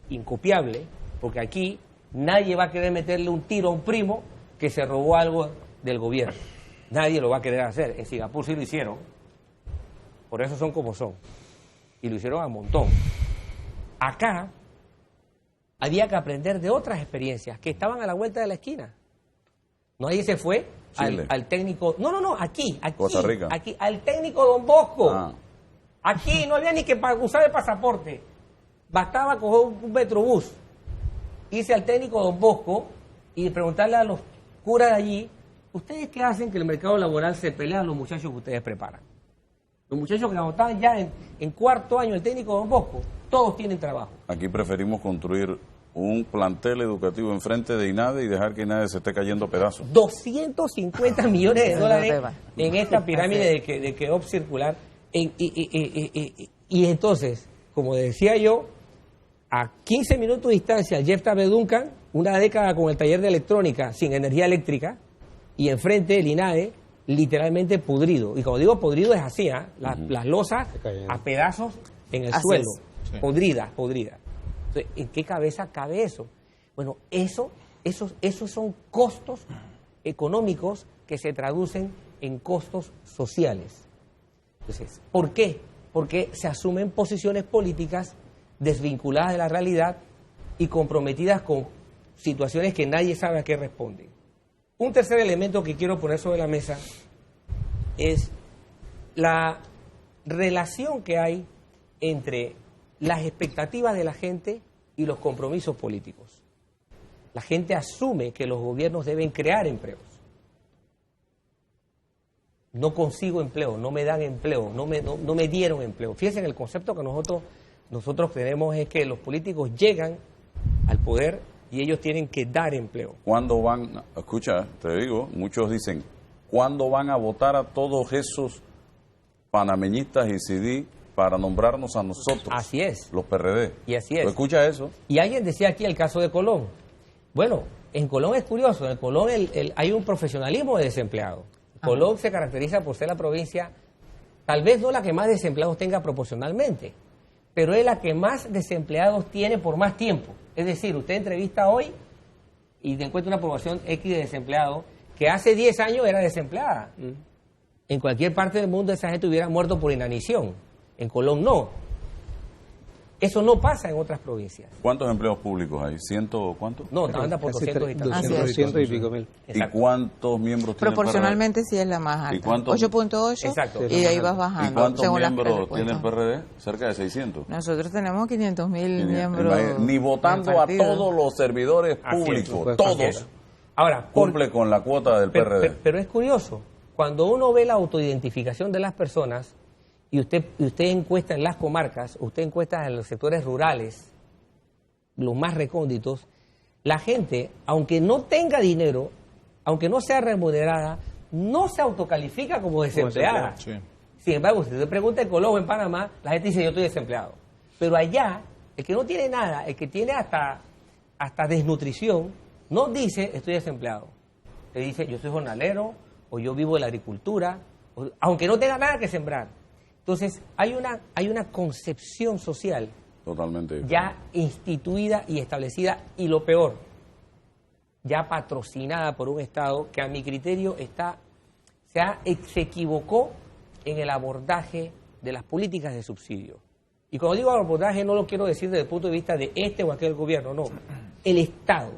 incopiable, porque aquí nadie va a querer meterle un tiro a un primo que se robó algo del gobierno. Nadie lo va a querer hacer. En Singapur sí lo hicieron. Por eso son como son. Y lo hicieron a montón. Acá había que aprender de otras experiencias que estaban a la vuelta de la esquina. Nadie se fue al técnico. No, aquí. Costa Rica. Aquí, al técnico Don Bosco. Aquí no había ni que usar el pasaporte. Bastaba coger un metrobús, irse al técnico Don Bosco y preguntarle a los curas de allí, ¿ustedes qué hacen que el mercado laboral se pelea a los muchachos que ustedes preparan? Los muchachos que estaban ya en cuarto año el técnico Don Bosco, todos tienen trabajo. Aquí preferimos construir un plantel educativo enfrente de INADE y dejar que INADE se esté cayendo a pedazos. 250 millones de dólares en esta pirámide de que circular. Y entonces, como decía yo, a 15 minutos de distancia, Jeff Tabe Duncan, una década con el taller de electrónica sin energía eléctrica, y enfrente el INADE, literalmente pudrido. Y como digo podrido es así, las losas a pedazos en el suelo, podridas. Entonces, ¿en qué cabeza cabe eso? Bueno, eso Esos son costos económicos que se traducen en costos sociales. Entonces, ¿por qué? Porque se asumen posiciones políticas desvinculadas de la realidad y comprometidas con situaciones que nadie sabe a qué responden. Un tercer elemento que quiero poner sobre la mesa es la relación que hay entre las expectativas de la gente y los compromisos políticos. La gente asume que los gobiernos deben crear empleos. No consigo empleo, no me dan empleo, no me dieron empleo. Fíjense, el concepto que nosotros tenemos es que los políticos llegan al poder y ellos tienen que dar empleo. ¿Cuándo van? Escucha, te digo, muchos dicen, ¿cuándo van a votar a todos esos panameñistas y CD para nombrarnos a nosotros? Así es. Los PRD. Y así es. ¿Tú escuchas eso? Y alguien decía aquí el caso de Colón. Bueno, en Colón es curioso, en Colón hay un profesionalismo de desempleado. Colón se caracteriza por ser la provincia, tal vez no la que más desempleados tenga proporcionalmente, pero es la que más desempleados tiene por más tiempo. Es decir, usted entrevista hoy y te encuentra una población X de desempleados que hace 10 años era desempleada. En cualquier parte del mundo esa gente hubiera muerto por inanición. En Colón no. Eso no pasa en otras provincias. ¿Cuántos empleos públicos hay? ¿100 cuánto? No, anda por 200 y tantos. 200 y pico mil. ¿Y cuántos miembros tiene el Proporcionalmente sí es la más alta. ¿Y cuántos? 8.8 Exacto. y de ahí vas ¿Y bajando. cuántos según las miembros tiene el respuestas. PRD? Cerca de 600. Nosotros tenemos 500.000 miembros. Ni votando del a partido. todos los servidores Así es, públicos, así todos, Ahora, cumple con la cuota del PRD. pero es curioso, cuando uno ve la autoidentificación de las personas y usted encuesta en las comarcas, usted encuesta en los sectores rurales, los más recónditos, la gente, aunque no tenga dinero, aunque no sea remunerada, no se autocalifica como desempleada. Sí. Sin embargo, si usted pregunta en Colón o en Panamá, la gente dice yo estoy desempleado. Pero allá, el que no tiene nada, el que tiene hasta desnutrición, no dice estoy desempleado. Te dice yo soy jornalero o yo vivo de la agricultura, aunque no tenga nada que sembrar. Entonces, hay una concepción social Totalmente. ya instituida y establecida, y lo peor, ya patrocinada por un Estado que a mi criterio se equivocó en el abordaje de las políticas de subsidio. Y cuando digo abordaje no lo quiero decir desde el punto de vista de este o aquel gobierno, no. El Estado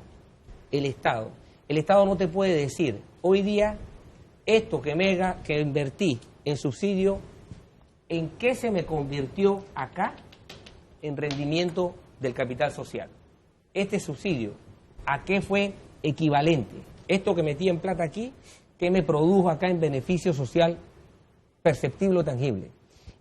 no te puede decir, hoy día, esto que invertí en subsidio, ¿en qué se me convirtió acá en rendimiento del capital social? Este subsidio, ¿a qué fue equivalente? Esto que metí en plata aquí, ¿qué me produjo acá en beneficio social perceptible o tangible?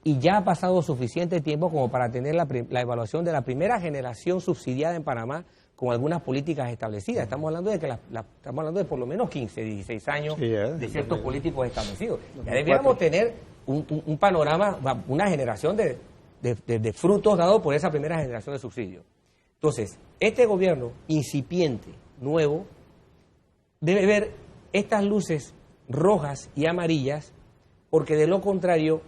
Y ya ha pasado suficiente tiempo como para tener la evaluación de la primera generación subsidiada en Panamá con algunas políticas establecidas. Estamos hablando de estamos hablando de por lo menos 15, 16 años de ciertos políticos establecidos. Ya debiéramos tener un panorama, una generación de frutos dados por esa primera generación de subsidios. Entonces, este gobierno incipiente, nuevo, debe ver estas luces rojas y amarillas, porque de lo contrario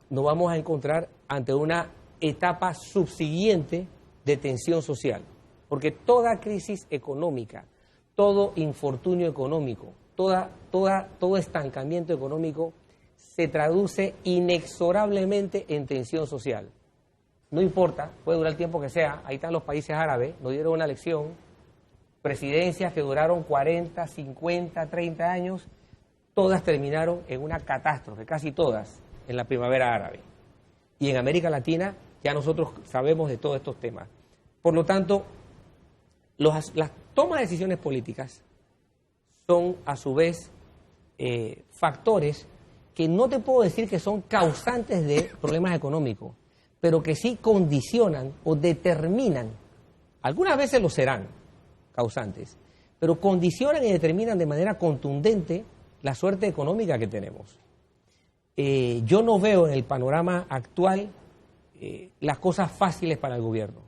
nos vamos a encontrar ante una etapa subsiguiente de tensión social. Porque toda crisis económica, todo infortunio económico, todo estancamiento económico se traduce inexorablemente en tensión social. No importa, puede durar el tiempo que sea, ahí están los países árabes, nos dieron una lección, presidencias que duraron 40, 50, 30 años, todas terminaron en una catástrofe, casi todas, en la primavera árabe. Y en América Latina ya nosotros sabemos de todos estos temas. Por lo tanto, las tomas de decisiones políticas son a su vez factores que no te puedo decir que son causantes de problemas económicos, pero que sí condicionan o determinan, algunas veces lo serán causantes, pero condicionan y determinan de manera contundente la suerte económica que tenemos. Yo no veo en el panorama actual las cosas fáciles para el gobierno,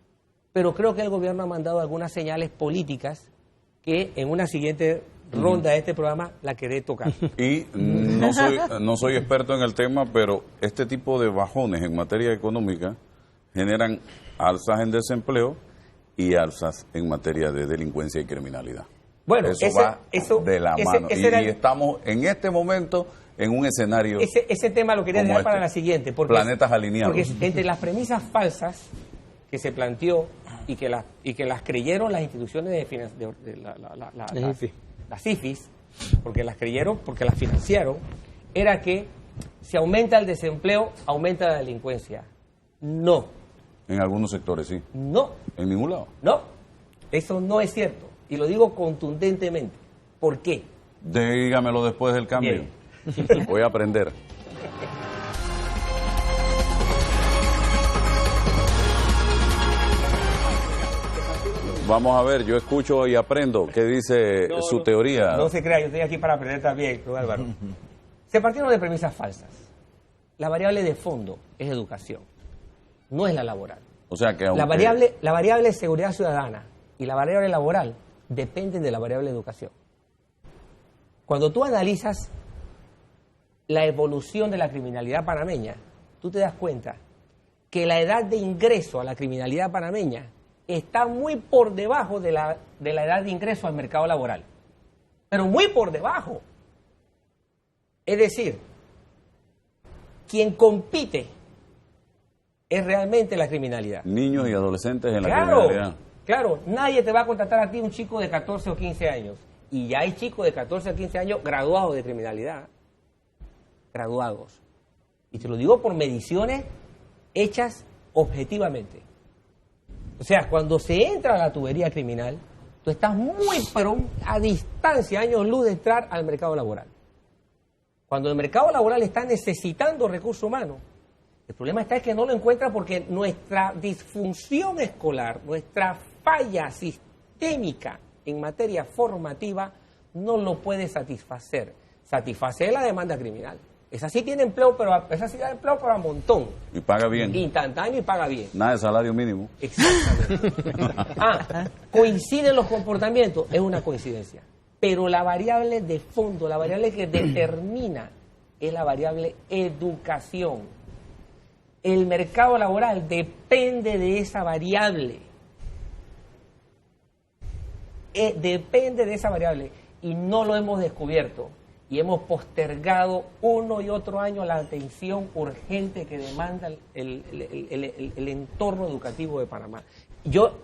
pero creo que el gobierno ha mandado algunas señales políticas que en una siguiente ronda de este programa la querré tocar. Y no soy experto en el tema, pero este tipo de bajones en materia económica generan alzas en desempleo y alzas en materia de delincuencia y criminalidad. Bueno, eso va de la mano. Y estamos en este momento en un escenario. Ese tema lo quería dejar para la siguiente. Porque, planetas alineados. Porque entre las premisas falsas que se planteó y que las creyeron las instituciones de las IFIs, porque las creyeron, porque las financiaron, era que si aumenta el desempleo, aumenta la delincuencia. No. En algunos sectores, sí. No. En ningún lado. No. Eso no es cierto. Y lo digo contundentemente. ¿Por qué? Dígamelo después del cambio. Bien. Voy a aprender. Vamos a ver, yo escucho y aprendo. ¿Qué dice su teoría? No se crea, yo estoy aquí para aprender también, don Álvaro. Se partieron de premisas falsas. La variable de fondo es educación, no es la laboral. O sea que la variable seguridad ciudadana y la variable laboral dependen de la variable educación. Cuando tú analizas la evolución de la criminalidad panameña, tú te das cuenta que la edad de ingreso a la criminalidad panameña está muy por debajo de la edad de ingreso al mercado laboral. Pero muy por debajo. Es decir, quien compite es realmente la criminalidad. Niños y adolescentes en la criminalidad. Claro, nadie te va a contratar a ti un chico de 14 o 15 años. Y ya hay chicos de 14 o 15 años graduados de criminalidad. Graduados. Y te lo digo por mediciones hechas objetivamente. O sea, cuando se entra a la tubería criminal, tú estás muy, pero a distancia, años luz de entrar al mercado laboral. Cuando el mercado laboral está necesitando recursos humanos, el problema está que no lo encuentra porque nuestra disfunción escolar, nuestra falla sistémica en materia formativa no lo puede satisfacer. Satisfacer la demanda criminal. Esa sí tiene empleo, pero a montón. Y paga bien. Instantáneo y paga bien. Nada de salario mínimo. Exactamente. Coinciden los comportamientos, es una coincidencia. Pero la variable de fondo, la variable que determina, es la variable educación. El mercado laboral depende de esa variable. Depende de esa variable. Y no lo hemos descubierto. Y hemos postergado uno y otro año la atención urgente que demanda el entorno educativo de Panamá. Yo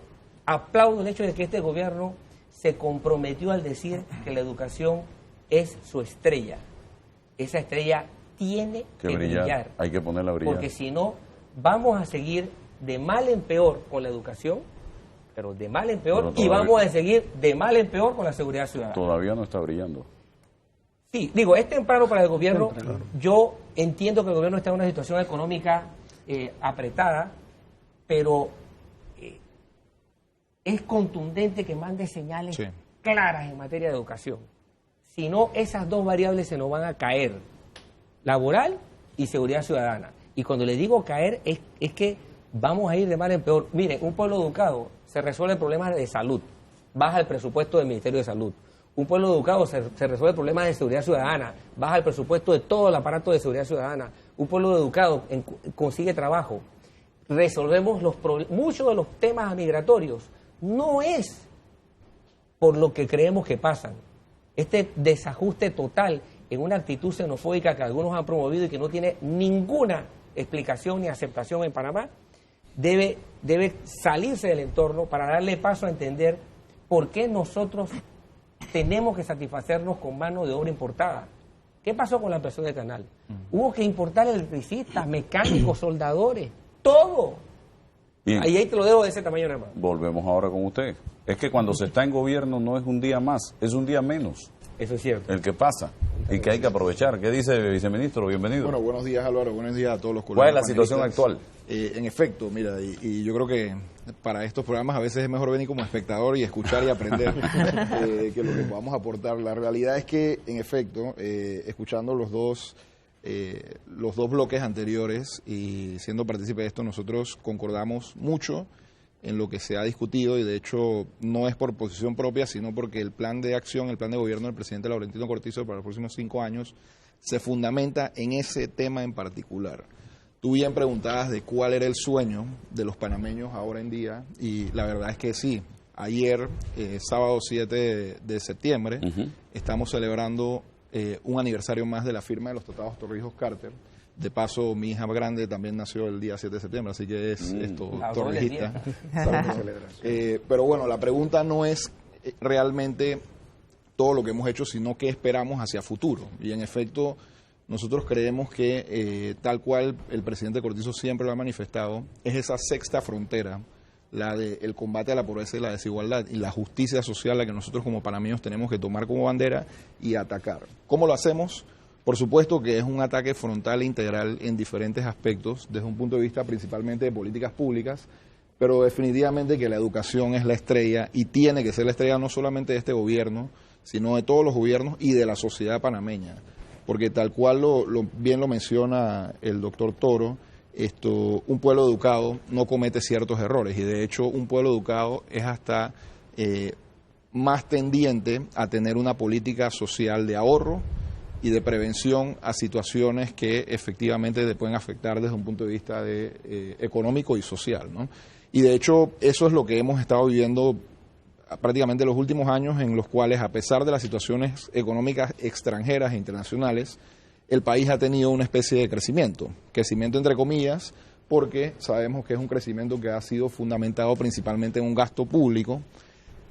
aplaudo el hecho de que este gobierno se comprometió al decir que la educación es su estrella. Esa estrella tiene que brillar. Hay que ponerla a brillar. Porque si no, vamos a seguir de mal en peor con la educación, pero de mal en peor, y vamos a seguir de mal en peor con la seguridad ciudadana. Todavía no está brillando. Sí, digo, es temprano para el gobierno. Yo entiendo que el gobierno está en una situación económica apretada, pero es contundente que mande señales claras en materia de educación. Si no, esas dos variables se nos van a caer, laboral y seguridad ciudadana. Y cuando le digo caer, es que vamos a ir de mal en peor. Miren, un pueblo educado se resuelve problemas de salud, baja el presupuesto del Ministerio de Salud. Un pueblo educado se resuelve problemas de seguridad ciudadana, baja el presupuesto de todo el aparato de seguridad ciudadana. Un pueblo educado consigue trabajo. Resolvemos muchos de los temas migratorios. No es por lo que creemos que pasan. Este desajuste total en una actitud xenofóbica que algunos han promovido y que no tiene ninguna explicación ni aceptación en Panamá, debe salirse del entorno para darle paso a entender por qué nosotros tenemos que satisfacernos con mano de obra importada. ¿Qué pasó con la ampliación del canal? Hubo que importar electricistas, mecánicos, soldadores, todo. Bien. Ahí te lo dejo de ese tamaño nada más. Volvemos ahora con usted. Es que cuando se está en gobierno no es un día más, es un día menos. Eso es cierto. El que pasa y que hay que aprovechar. ¿Qué dice el viceministro? Bienvenido. Bueno, buenos días, Álvaro. Buenos días a todos los colegas. ¿Cuál es la situación actual? En efecto, mira, y yo creo que para estos programas a veces es mejor venir como espectador y escuchar y aprender que lo que podamos aportar. La realidad es que, en efecto, escuchando los dos bloques anteriores y siendo partícipe de esto, nosotros concordamos mucho en lo que se ha discutido y de hecho no es por posición propia, sino porque el plan de acción, el plan de gobierno del presidente Laurentino Cortizo para los próximos 5 años se fundamenta en ese tema en particular. Tú bien preguntabas de cuál era el sueño de los panameños ahora en día y la verdad es que sí, ayer, sábado 7 de septiembre, estamos celebrando un aniversario más de la firma de los tratados Torrijos-Carter. De paso, mi hija grande también nació el día 7 de septiembre, así que es torrijista. Pero bueno, la pregunta no es realmente todo lo que hemos hecho, sino qué esperamos hacia futuro. Y en efecto, nosotros creemos que, tal cual el presidente Cortizo siempre lo ha manifestado, es esa sexta frontera, la del combate a la pobreza y la desigualdad y la justicia social, la que nosotros como panameños tenemos que tomar como bandera y atacar. ¿Cómo lo hacemos? Por supuesto que es un ataque frontal e integral en diferentes aspectos, desde un punto de vista principalmente de políticas públicas, pero definitivamente que la educación es la estrella y tiene que ser la estrella no solamente de este gobierno, sino de todos los gobiernos y de la sociedad panameña. Porque tal cual bien lo menciona el doctor Toro, un pueblo educado no comete ciertos errores y de hecho un pueblo educado es hasta más tendiente a tener una política social de ahorro y de prevención a situaciones que efectivamente te pueden afectar desde un punto de vista económico y social, ¿no? Y de hecho eso es lo que hemos estado viviendo prácticamente los últimos años, en los cuales, a pesar de las situaciones económicas extranjeras e internacionales, el país ha tenido una especie de crecimiento entre comillas, porque sabemos que es un crecimiento que ha sido fundamentado principalmente en un gasto público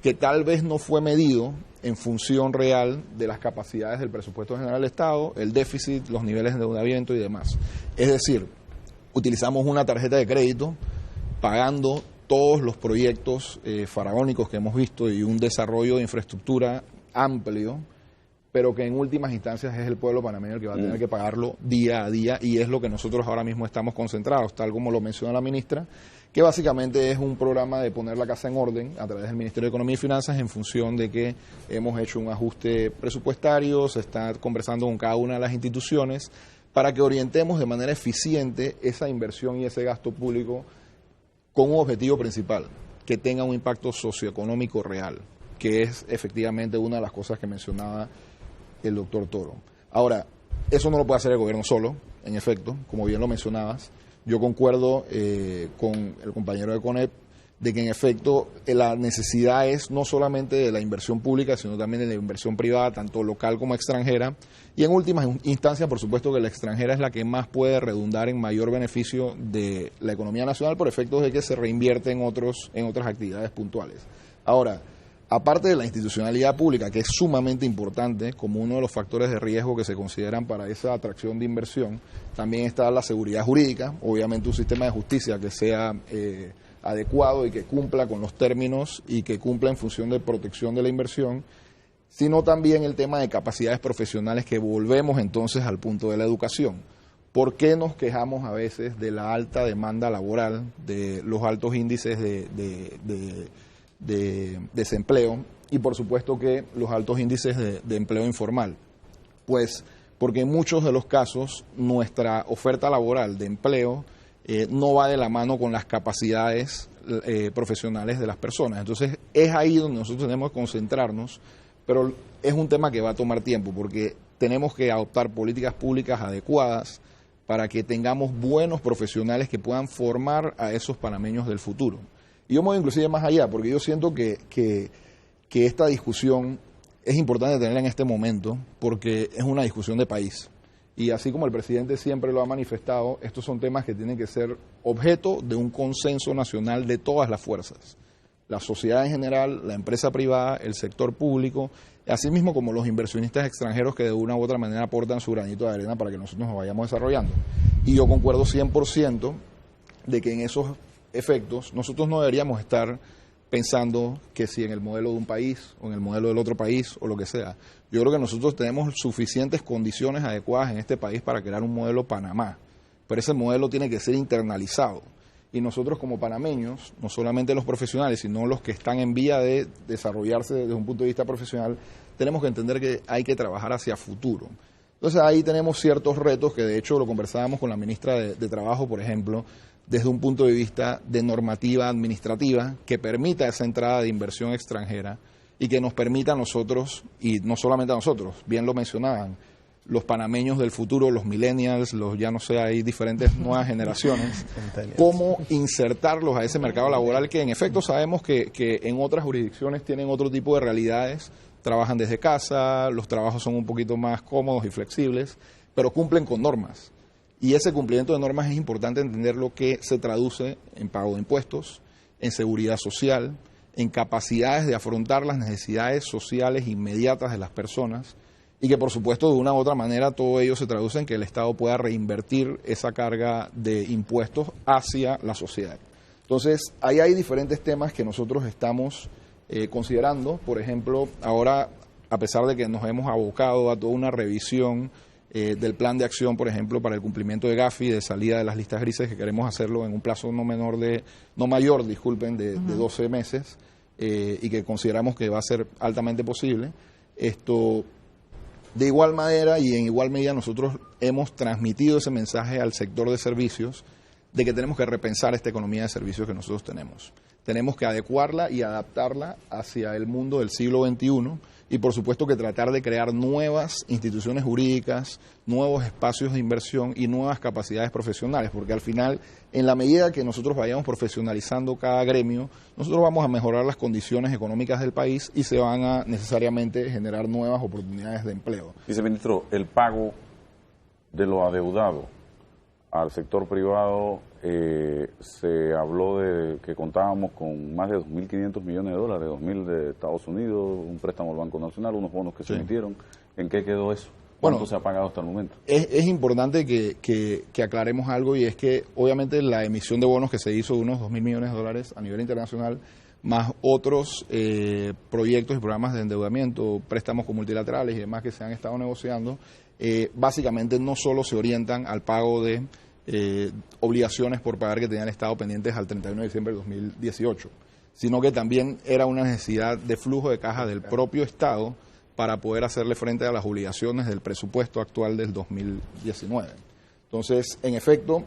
que tal vez no fue medido en función real de las capacidades del presupuesto general del Estado, el déficit, los niveles de endeudamiento y demás. Es decir, utilizamos una tarjeta de crédito pagando todos los proyectos faraónicos que hemos visto y un desarrollo de infraestructura amplio, pero que en últimas instancias es el pueblo panameño el que va a tener que pagarlo día a día, y es lo que nosotros ahora mismo estamos concentrados, tal como lo menciona la ministra, que básicamente es un programa de poner la casa en orden a través del Ministerio de Economía y Finanzas en función de que hemos hecho un ajuste presupuestario, se está conversando con cada una de las instituciones para que orientemos de manera eficiente esa inversión y ese gasto público con un objetivo principal, que tenga un impacto socioeconómico real, que es efectivamente una de las cosas que mencionaba el doctor Toro. Ahora, eso no lo puede hacer el gobierno solo, en efecto, como bien lo mencionabas. Yo concuerdo con el compañero de CONEP de que en efecto la necesidad es no solamente de la inversión pública, sino también de la inversión privada, tanto local como extranjera. Y en última instancia, por supuesto que la extranjera es la que más puede redundar en mayor beneficio de la economía nacional por efectos de que se reinvierte en otras actividades puntuales. Ahora, aparte de la institucionalidad pública, que es sumamente importante como uno de los factores de riesgo que se consideran para esa atracción de inversión, también está la seguridad jurídica, obviamente un sistema de justicia que sea adecuado y que cumpla con los términos y que cumpla en función de protección de la inversión, sino también el tema de capacidades profesionales, que volvemos entonces al punto de la educación. ¿Por qué nos quejamos a veces de la alta demanda laboral, de los altos índices de desempleo y por supuesto que los altos índices de empleo informal? Pues porque en muchos de los casos nuestra oferta laboral de empleo no va de la mano con las capacidades profesionales de las personas. Entonces es ahí donde nosotros tenemos que concentrarnos, pero es un tema que va a tomar tiempo porque tenemos que adoptar políticas públicas adecuadas para que tengamos buenos profesionales que puedan formar a esos panameños del futuro. Y yo me voy inclusive más allá, porque yo siento que esta discusión es importante tenerla en este momento, porque es una discusión de país. Y así como el presidente siempre lo ha manifestado, estos son temas que tienen que ser objeto de un consenso nacional de todas las fuerzas. La sociedad en general, la empresa privada, el sector público, así mismo como los inversionistas extranjeros que de una u otra manera aportan su granito de arena para que nosotros nos vayamos desarrollando. Y yo concuerdo 100% de que en esos efectos nosotros no deberíamos estar pensando que si en el modelo de un país o en el modelo del otro país o lo que sea. Yo creo que nosotros tenemos suficientes condiciones adecuadas en este país para crear un modelo Panamá, pero ese modelo tiene que ser internalizado. Y nosotros como panameños, no solamente los profesionales, sino los que están en vía de desarrollarse desde un punto de vista profesional, tenemos que entender que hay que trabajar hacia futuro. Entonces ahí tenemos ciertos retos que de hecho lo conversábamos con la ministra de Trabajo, por ejemplo, desde un punto de vista de normativa administrativa que permita esa entrada de inversión extranjera y que nos permita a nosotros, y no solamente a nosotros, bien lo mencionaban, los panameños del futuro, los millennials, los ya no sé, hay diferentes nuevas generaciones, cómo insertarlos a ese mercado laboral que en efecto sabemos que en otras jurisdicciones tienen otro tipo de realidades, trabajan desde casa, los trabajos son un poquito más cómodos y flexibles, pero cumplen con normas. Y ese cumplimiento de normas es importante entender lo que se traduce en pago de impuestos, en seguridad social, en capacidades de afrontar las necesidades sociales inmediatas de las personas, y que por supuesto de una u otra manera todo ello se traduce en que el Estado pueda reinvertir esa carga de impuestos hacia la sociedad. Entonces, ahí hay diferentes temas que nosotros estamos considerando. Por ejemplo, ahora, a pesar de que nos hemos abocado a toda una revisión del plan de acción, por ejemplo, para el cumplimiento de Gafi, de salida de las listas grises, que queremos hacerlo en un plazo no mayor de 12 meses, y que consideramos que va a ser altamente posible. De igual manera y en igual medida nosotros hemos transmitido ese mensaje al sector de servicios de que tenemos que repensar esta economía de servicios que nosotros tenemos. Tenemos que adecuarla y adaptarla hacia el mundo del siglo XXI y por supuesto que tratar de crear nuevas instituciones jurídicas, nuevos espacios de inversión y nuevas capacidades profesionales, porque al final, en la medida que nosotros vayamos profesionalizando cada gremio, nosotros vamos a mejorar las condiciones económicas del país y se van a necesariamente generar nuevas oportunidades de empleo. Viceministro, el pago de lo adeudado al sector privado, se habló de que contábamos con más de 2.500 millones de dólares, 2.000 de Estados Unidos, un préstamo al Banco Nacional, unos bonos que se emitieron. ¿En qué quedó eso? ¿Cuánto se ha pagado hasta el momento? Es importante que aclaremos algo, y es que obviamente la emisión de bonos que se hizo de unos 2.000 millones de dólares a nivel internacional, más otros proyectos y programas de endeudamiento, préstamos con multilaterales y demás que se han estado negociando, básicamente no solo se orientan al pago de obligaciones por pagar que tenía el Estado pendientes al 31 de diciembre de 2018, sino que también era una necesidad de flujo de caja del propio Estado para poder hacerle frente a las obligaciones del presupuesto actual del 2019. Entonces, en efecto,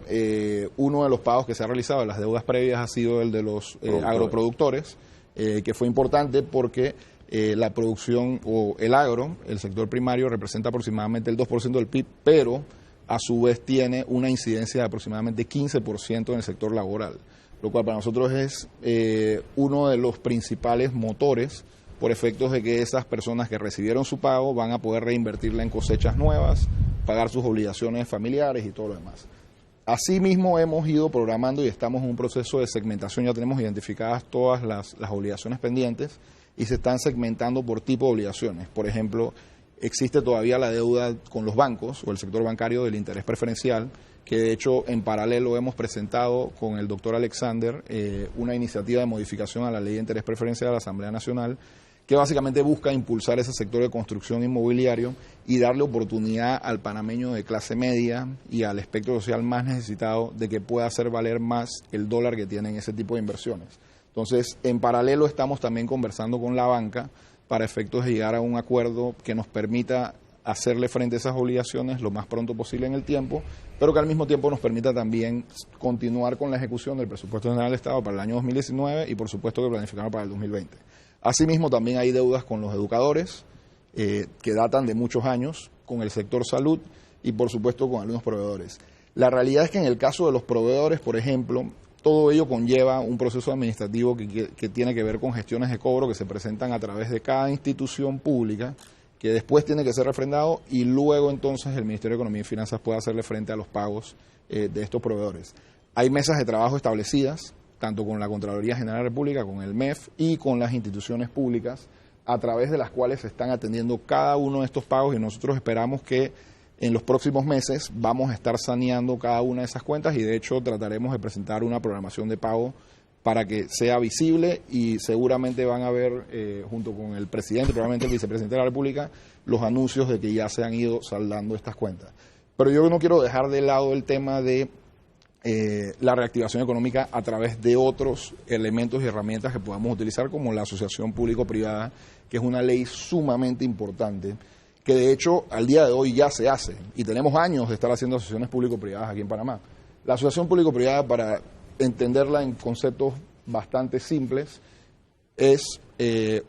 uno de los pagos que se ha realizado de las deudas previas ha sido el de los agroproductores, que fue importante porque la producción o el agro, el sector primario, representa aproximadamente el 2% del PIB, pero a su vez tiene una incidencia de aproximadamente 15% en el sector laboral, lo cual para nosotros es uno de los principales motores por efectos de que esas personas que recibieron su pago van a poder reinvertirla en cosechas nuevas, pagar sus obligaciones familiares y todo lo demás. Asimismo, hemos ido programando y estamos en un proceso de segmentación, ya tenemos identificadas todas las obligaciones pendientes y se están segmentando por tipo de obligaciones. Por ejemplo, existe todavía la deuda con los bancos o el sector bancario del interés preferencial, que de hecho en paralelo hemos presentado con el doctor Alexander una iniciativa de modificación a la ley de interés preferencial de la Asamblea Nacional, que básicamente busca impulsar ese sector de construcción inmobiliario y darle oportunidad al panameño de clase media y al espectro social más necesitado de que pueda hacer valer más el dólar que tiene en ese tipo de inversiones. Entonces, en paralelo estamos también conversando con la banca para efectos de llegar a un acuerdo que nos permita hacerle frente a esas obligaciones lo más pronto posible en el tiempo, pero que al mismo tiempo nos permita también continuar con la ejecución del presupuesto general del Estado para el año 2019 y por supuesto que planificarlo para el 2020. Asimismo, también hay deudas con los educadores que datan de muchos años, con el sector salud y por supuesto con algunos proveedores. La realidad es que en el caso de los proveedores, por ejemplo, todo ello conlleva un proceso administrativo que tiene que ver con gestiones de cobro que se presentan a través de cada institución pública, que después tiene que ser refrendado y luego entonces el Ministerio de Economía y Finanzas puede hacerle frente a los pagos de estos proveedores. Hay mesas de trabajo establecidas, tanto con la Contraloría General de la República, con el MEF y con las instituciones públicas, a través de las cuales se están atendiendo cada uno de estos pagos y nosotros esperamos que en los próximos meses vamos a estar saneando cada una de esas cuentas y de hecho trataremos de presentar una programación de pago para que sea visible y seguramente van a ver junto con el presidente, probablemente el vicepresidente de la República, los anuncios de que ya se han ido saldando estas cuentas. Pero yo no quiero dejar de lado el tema de la reactivación económica a través de otros elementos y herramientas que podamos utilizar, como la asociación público-privada, que es una ley sumamente importante, que de hecho al día de hoy ya se hace y tenemos años de estar haciendo asociaciones público-privadas aquí en Panamá. La asociación público-privada, para entenderla en conceptos bastante simples, es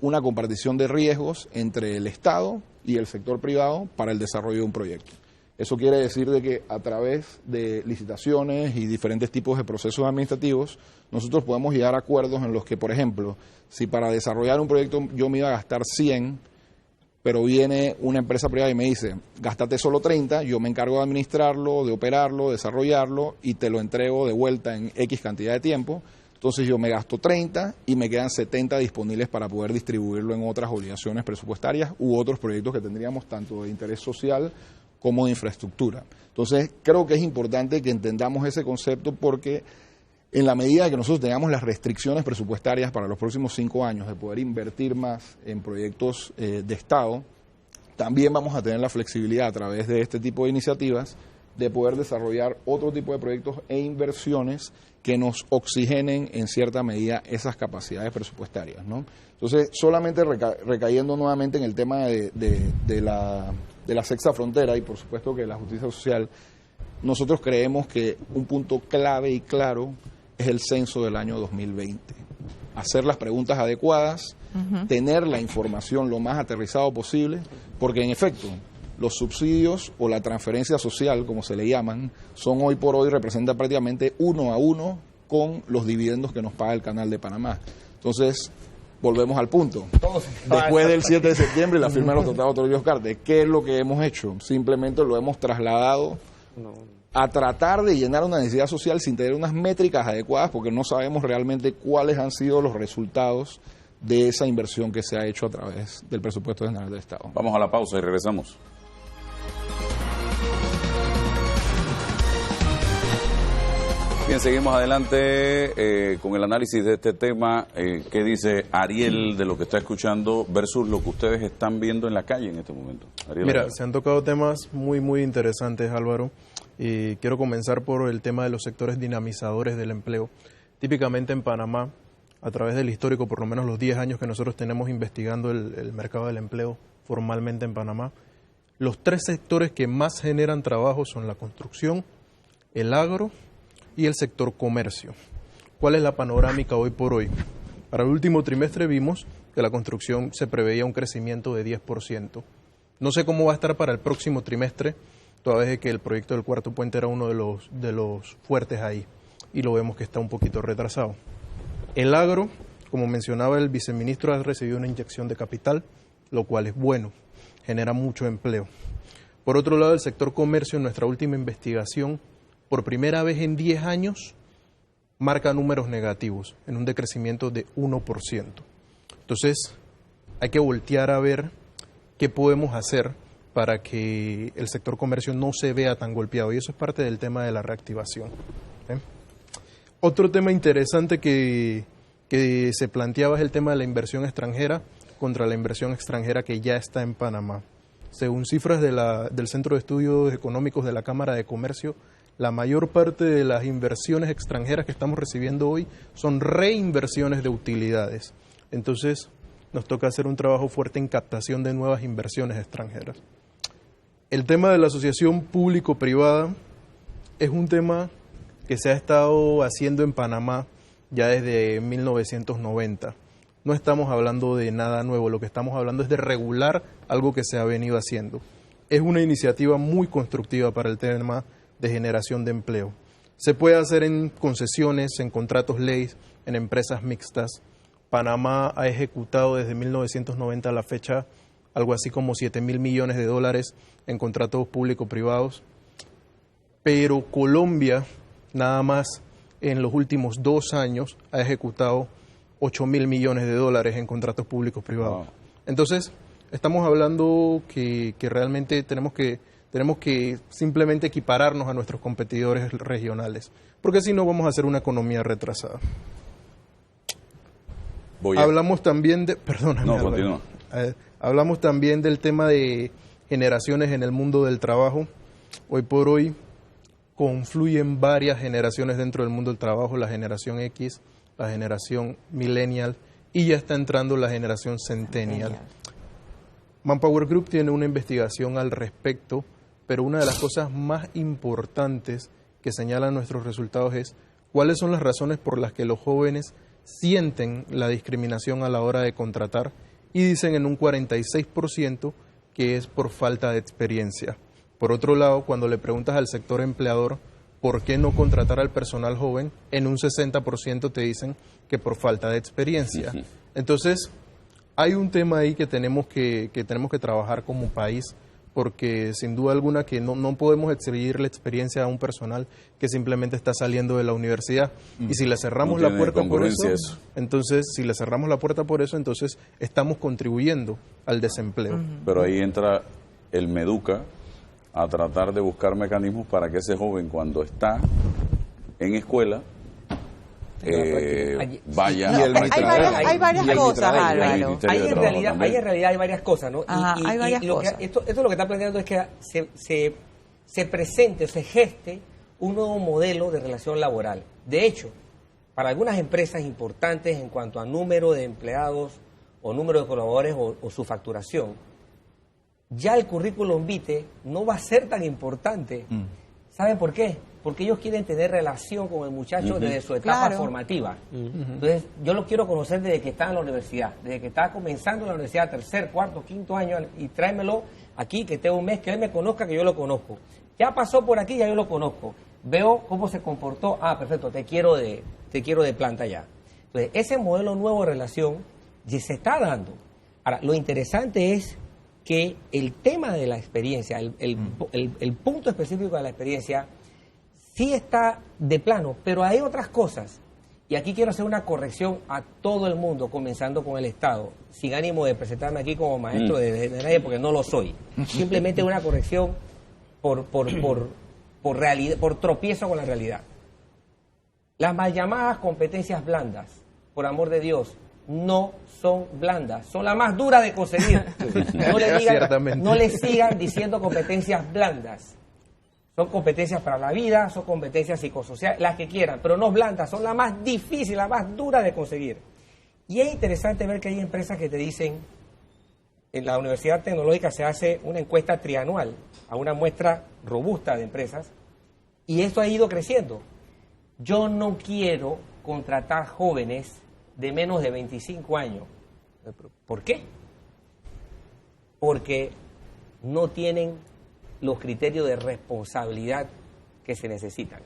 una compartición de riesgos entre el Estado y el sector privado para el desarrollo de un proyecto. Eso quiere decir de que a través de licitaciones y diferentes tipos de procesos administrativos, nosotros podemos llegar a acuerdos en los que, por ejemplo, si para desarrollar un proyecto yo me iba a gastar 100, pero viene una empresa privada y me dice, gástate solo 30, yo me encargo de administrarlo, de operarlo, desarrollarlo y te lo entrego de vuelta en X cantidad de tiempo. Entonces yo me gasto 30 y me quedan 70 disponibles para poder distribuirlo en otras obligaciones presupuestarias u otros proyectos que tendríamos tanto de interés social como de infraestructura. Entonces creo que es importante que entendamos ese concepto porque en la medida que nosotros tengamos las restricciones presupuestarias para los próximos 5 años de poder invertir más en proyectos de Estado, también vamos a tener la flexibilidad a través de este tipo de iniciativas de poder desarrollar otro tipo de proyectos e inversiones que nos oxigenen en cierta medida esas capacidades presupuestarias, ¿no? Entonces, solamente recayendo nuevamente en el tema de la sexta frontera y por supuesto que la justicia social, nosotros creemos que un punto clave y claro es el censo del año 2020. Hacer las preguntas adecuadas, tener la información lo más aterrizado posible, porque en efecto, los subsidios o la transferencia social, como se le llaman, son hoy por hoy, representan prácticamente 1 a 1 con los dividendos que nos paga el Canal de Panamá. Entonces, volvemos al punto. Después del 7 de septiembre y la firma de los tratados de Torrijos Cartes, ¿qué es lo que hemos hecho? Simplemente lo hemos trasladado a tratar de llenar una necesidad social sin tener unas métricas adecuadas, porque no sabemos realmente cuáles han sido los resultados de esa inversión que se ha hecho a través del presupuesto general del Estado. Vamos a la pausa y regresamos. Bien, seguimos adelante con el análisis de este tema. ¿Qué dice Ariel de lo que está escuchando versus lo que ustedes están viendo en la calle en este momento? Ariel, mira, se han tocado temas muy interesantes, Álvaro. Quiero comenzar por el tema de los sectores dinamizadores del empleo. Típicamente en Panamá, a través del histórico, por lo menos los 10 años que nosotros tenemos investigando el mercado del empleo formalmente en Panamá, los 3 sectores que más generan trabajo son la construcción, el agro y el sector comercio. ¿Cuál es la panorámica hoy por hoy? Para el último trimestre vimos que la construcción se preveía un crecimiento de 10%. No sé cómo va a estar para el próximo trimestre, toda vez que el proyecto del cuarto puente era uno de los fuertes ahí, y lo vemos que está un poquito retrasado. El agro, como mencionaba el viceministro, ha recibido una inyección de capital, lo cual es bueno, genera mucho empleo. Por otro lado, el sector comercio, en nuestra última investigación, por primera vez en 10 años, marca números negativos, en un decrecimiento de 1%. Entonces, hay que voltear a ver qué podemos hacer para que el sector comercio no se vea tan golpeado, y eso es parte del tema de la reactivación. Otro tema interesante que se planteaba es el tema de la inversión extranjera contra la inversión extranjera que ya está en Panamá. Según cifras del Centro de Estudios Económicos de la Cámara de Comercio, la mayor parte de las inversiones extranjeras que estamos recibiendo hoy son reinversiones de utilidades. Entonces, nos toca hacer un trabajo fuerte en captación de nuevas inversiones extranjeras. El tema de la asociación público-privada es un tema que se ha estado haciendo en Panamá ya desde 1990. No estamos hablando de nada nuevo, lo que estamos hablando es de regular algo que se ha venido haciendo. Es una iniciativa muy constructiva para el tema de generación de empleo. Se puede hacer en concesiones, en contratos ley, en empresas mixtas. Panamá ha ejecutado desde 1990 a la fecha algo así como 7.000 millones de dólares en contratos público-privados, pero Colombia nada más en los últimos 2 años ha ejecutado 8.000 millones de dólares en contratos públicos-privados. Wow. Entonces, estamos hablando que realmente tenemos que simplemente equipararnos a nuestros competidores regionales, porque si no vamos a hacer una economía retrasada. Hablamos también de... Perdóname, no, continúa. Hablamos también del tema de generaciones en el mundo del trabajo. Hoy por hoy confluyen varias generaciones dentro del mundo del trabajo, la generación X, la generación millennial y ya está entrando la generación centennial. Manpower Group tiene una investigación al respecto, pero una de las cosas más importantes que señalan nuestros resultados es cuáles son las razones por las que los jóvenes sienten la discriminación a la hora de contratar, y dicen en un 46% que es por falta de experiencia. Por otro lado, cuando le preguntas al sector empleador por qué no contratar al personal joven, en un 60% te dicen que por falta de experiencia. Entonces, hay un tema ahí que tenemos que trabajar como país, porque sin duda alguna que no podemos exigir la experiencia a un personal que simplemente está saliendo de la universidad. Y si le cerramos la puerta por eso, entonces estamos contribuyendo al desempleo. Pero ahí entra el Meduca a tratar de buscar mecanismos para que ese joven, cuando está en escuela, vaya. Hay varias cosas, Álvaro. Ahí en realidad hay varias cosas, ¿no? Hay varias cosas. Esto lo que está planteando es que se presente, se geste un nuevo modelo de relación laboral. De hecho, para algunas empresas importantes en cuanto a número de empleados o número de colaboradores o su facturación, ya el currículum vitae no va a ser tan importante. ¿Saben por qué? Porque ellos quieren tener relación con el muchacho desde su etapa formativa. Entonces, yo lo quiero conocer desde que está en la universidad, desde que está comenzando la universidad, 3er, 4º, 5º año, y tráemelo aquí, que tenga un mes, que él me conozca, que yo lo conozco. Ya pasó por aquí, ya yo lo conozco. Veo cómo se comportó, perfecto, te quiero de planta ya. Entonces, ese modelo nuevo de relación ya se está dando. Ahora, lo interesante es que el tema de la experiencia, el punto específico de la experiencia, sí está de plano, pero hay otras cosas. Y aquí quiero hacer una corrección a todo el mundo, comenzando con el Estado, sin ánimo de presentarme aquí como maestro de nadie, porque no lo soy. Simplemente una corrección por realidad, por tropiezo con la realidad. Las mal llamadas competencias blandas, por amor de Dios, no son blandas, son las más duras de conseguir. No le sigan diciendo competencias blandas. Son competencias para la vida, son competencias psicosociales, las que quieran, pero no blandas, son las más difíciles, las más duras de conseguir. Y es interesante ver que hay empresas que te dicen, en la Universidad Tecnológica se hace una encuesta trianual a una muestra robusta de empresas, y esto ha ido creciendo. Yo no quiero contratar jóvenes de menos de 25 años. ¿Por qué? Porque no tienen los criterios de responsabilidad que se necesitan.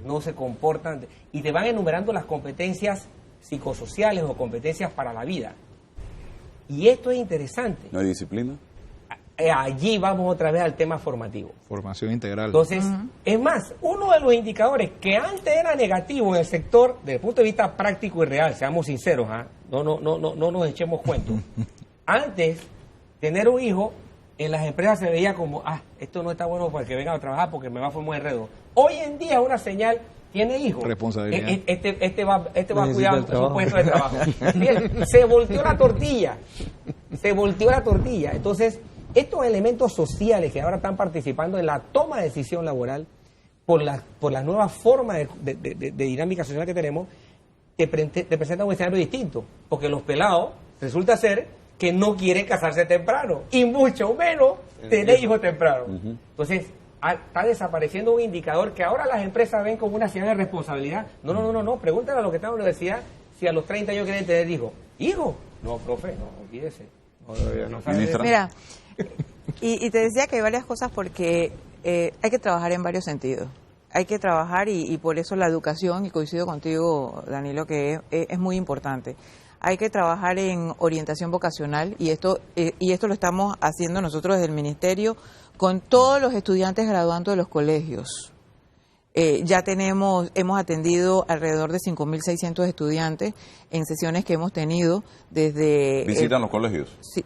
No se comportan y te van enumerando las competencias psicosociales o competencias para la vida. Y esto es interesante. ¿No hay disciplina? Allí vamos otra vez al tema formativo. Formación integral. Entonces, es más, uno de los indicadores que antes era negativo en el sector, desde el punto de vista práctico y real, seamos sinceros, no nos echemos cuentos. Antes, tener un hijo en las empresas se veía como, esto no está bueno para que venga a trabajar porque me va a formar enredo. Hoy en día es una señal, tiene hijos. Responsabilidad. Este va a cuidar su puesto de trabajo. Bien, se volteó la tortilla. Entonces, estos elementos sociales que ahora están participando en la toma de decisión laboral por la nueva forma de dinámica social que tenemos, te presentan un escenario distinto, porque los pelados resulta ser que no quieren casarse temprano y mucho menos tener hijos temprano. Entonces, está desapareciendo un indicador que ahora las empresas ven como una señal de responsabilidad. No, pregúntale a los que están en la universidad si a los 30 años quieren tener hijos. ¿Hijo? No, profe, no, olvídese. No sabe. Mira, y te decía que hay varias cosas porque hay que trabajar en varios sentidos. Hay que trabajar y por eso la educación, y coincido contigo, Danilo, que es muy importante. Hay que trabajar en orientación vocacional y esto lo estamos haciendo nosotros desde el Ministerio con todos los estudiantes graduando de los colegios. Ya hemos atendido alrededor de 5.600 estudiantes en sesiones que hemos tenido desde... ¿Visitan los colegios? Sí,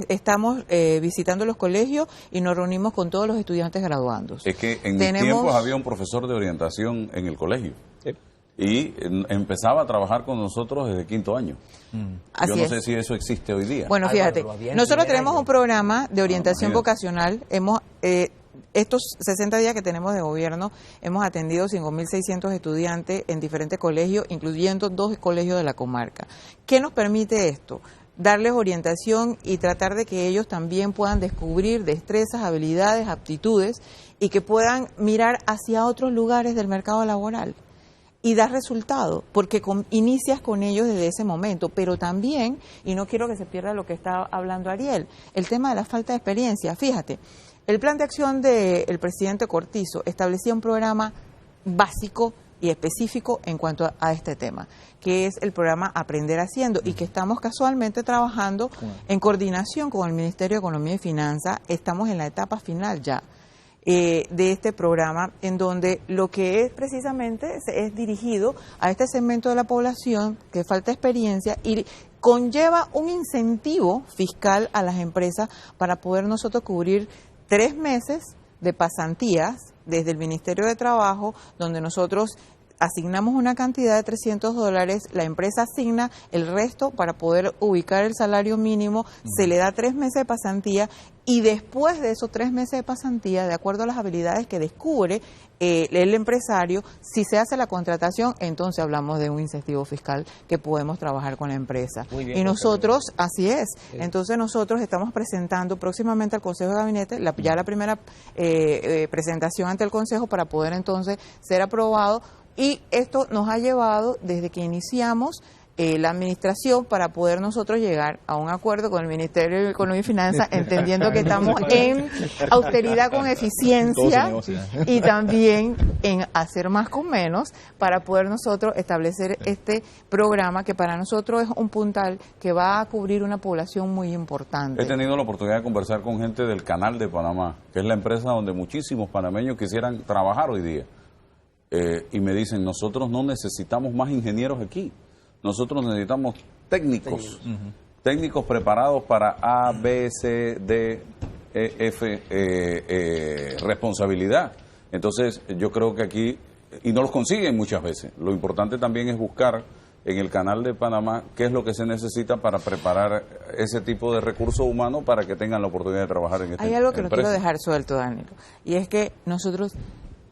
estamos visitando los colegios y nos reunimos con todos los estudiantes graduandos. Es que en mis tiempos había un profesor de orientación en el colegio. Sí. Y empezaba a trabajar con nosotros desde 5º año. Yo no sé si eso existe hoy día. Bueno, fíjate, nosotros tenemos un programa de orientación vocacional. Estos 60 días que tenemos de gobierno, hemos atendido 5.600 estudiantes en diferentes colegios, incluyendo 2 colegios de la comarca. ¿Qué nos permite esto? Darles orientación y tratar de que ellos también puedan descubrir destrezas, habilidades, aptitudes y que puedan mirar hacia otros lugares del mercado laboral. y da resultado, porque inicias con ellos desde ese momento, pero también, y no quiero que se pierda lo que está hablando Ariel, el tema de la falta de experiencia. Fíjate, el plan de acción del presidente Cortizo establecía un programa básico y específico en cuanto a este tema, que es el programa Aprender Haciendo, y que estamos casualmente trabajando en coordinación con el Ministerio de Economía y Finanzas. Estamos en la etapa final ya de este programa, en donde lo que es precisamente es dirigido a este segmento de la población que falta experiencia y conlleva un incentivo fiscal a las empresas para poder nosotros cubrir 3 meses de pasantías desde el Ministerio de Trabajo, donde nosotros asignamos una cantidad de $300, la empresa asigna el resto para poder ubicar el salario mínimo, se le da 3 meses de pasantía, y después de esos 3 meses de pasantía, de acuerdo a las habilidades que descubre el empresario, si se hace la contratación, entonces hablamos de un incentivo fiscal que podemos trabajar con la empresa. Bien, y nosotros, así es, entonces nosotros estamos presentando próximamente al Consejo de Gabinete ya la primera presentación ante el Consejo para poder entonces ser aprobado. Y esto nos ha llevado, desde que iniciamos la administración, para poder nosotros llegar a un acuerdo con el Ministerio de Economía y Finanzas, entendiendo que estamos en austeridad con eficiencia y también en hacer más con menos, para poder nosotros establecer este programa que para nosotros es un puntal que va a cubrir una población muy importante. He tenido la oportunidad de conversar con gente del Canal de Panamá, que es la empresa donde muchísimos panameños quisieran trabajar hoy día. Y me dicen, nosotros no necesitamos más ingenieros aquí, nosotros necesitamos técnicos, técnicos preparados para A, B, C, D, E, F, responsabilidad. Entonces yo creo que aquí, y no los consiguen muchas veces, lo importante también es buscar en el Canal de Panamá qué es lo que se necesita para preparar ese tipo de recursos humanos para que tengan la oportunidad de trabajar en esta empresa. Hay algo que lo quiero dejar suelto, Danilo, y es que nosotros,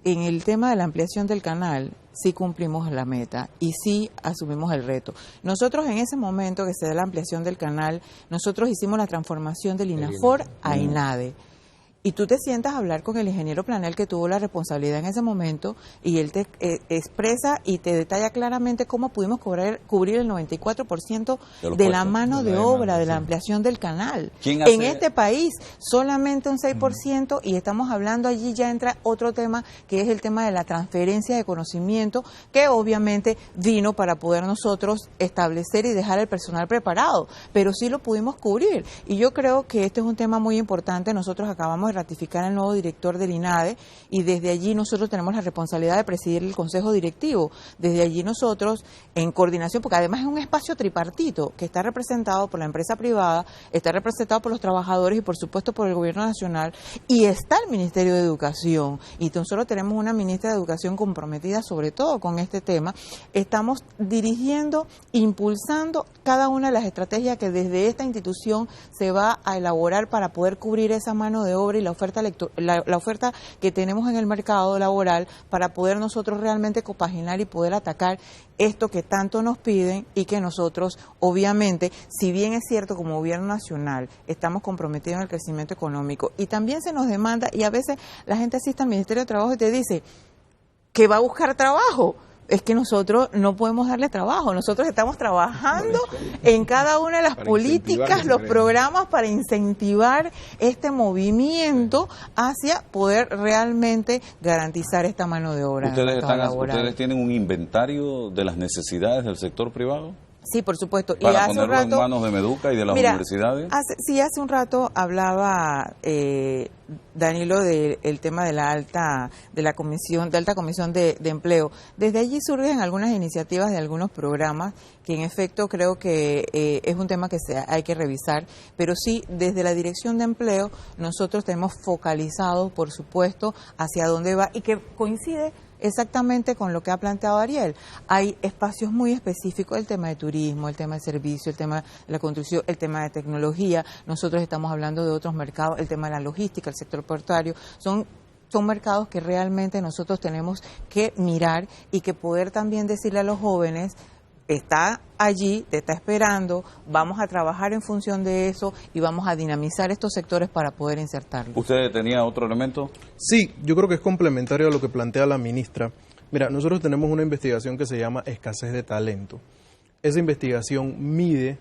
en el tema de la ampliación del canal, sí cumplimos la meta y sí asumimos el reto. Nosotros en ese momento que se da la ampliación del canal, nosotros hicimos la transformación del INAFOR a INADE. Y tú te sientas a hablar con el ingeniero Planel, que tuvo la responsabilidad en ese momento, y él te expresa y te detalla claramente cómo pudimos cubrir el 94% de la mano de obra de la ampliación del canal. En este país, solamente un 6%, y estamos hablando, allí ya entra otro tema, que es el tema de la transferencia de conocimiento, que obviamente vino para poder nosotros establecer y dejar el personal preparado, pero sí lo pudimos cubrir. Y yo creo que este es un tema muy importante. Nosotros acabamos de ratificar al nuevo director del INADE, y desde allí nosotros tenemos la responsabilidad de presidir el Consejo Directivo. Desde allí nosotros, en coordinación, porque además es un espacio tripartito que está representado por la empresa privada, está representado por los trabajadores y por supuesto por el Gobierno Nacional, y está el Ministerio de Educación, y nosotros tenemos una ministra de Educación comprometida sobre todo con este tema. Estamos dirigiendo, impulsando cada una de las estrategias que desde esta institución se va a elaborar para poder cubrir esa mano de obra y la oferta que tenemos en el mercado laboral, para poder nosotros realmente compaginar y poder atacar esto que tanto nos piden, y que nosotros, obviamente, si bien es cierto, como Gobierno Nacional estamos comprometidos en el crecimiento económico, y también se nos demanda, y a veces la gente asiste al Ministerio de Trabajo y te dice que va a buscar trabajo. Es que nosotros no podemos darle trabajo, nosotros estamos trabajando en cada una de las políticas, los programas para incentivar este movimiento hacia poder realmente garantizar esta mano de obra. ¿Ustedes tienen un inventario de las necesidades del sector privado? Sí, por supuesto. Para ponerlo en manos de Meduca y de las universidades. Hace un rato hablaba Danilo del tema de la alta comisión de empleo. Desde allí surgen algunas iniciativas de algunos programas que en efecto creo que es un tema que hay que revisar, pero sí, desde la Dirección de Empleo nosotros tenemos focalizado, por supuesto, hacia dónde va, y que coincide exactamente con lo que ha planteado Ariel. Hay espacios muy específicos, el tema de turismo, el tema de servicio, el tema de la construcción, el tema de tecnología. Nosotros estamos hablando de otros mercados, el tema de la logística, el sector portuario. Son mercados que realmente nosotros tenemos que mirar, y que poder también decirle a los jóvenes: está allí, te está esperando, vamos a trabajar en función de eso y vamos a dinamizar estos sectores para poder insertarlos. ¿Usted tenía otro elemento? Sí, yo creo que es complementario a lo que plantea la ministra. Mira, nosotros tenemos una investigación que se llama escasez de talento. Esa investigación mide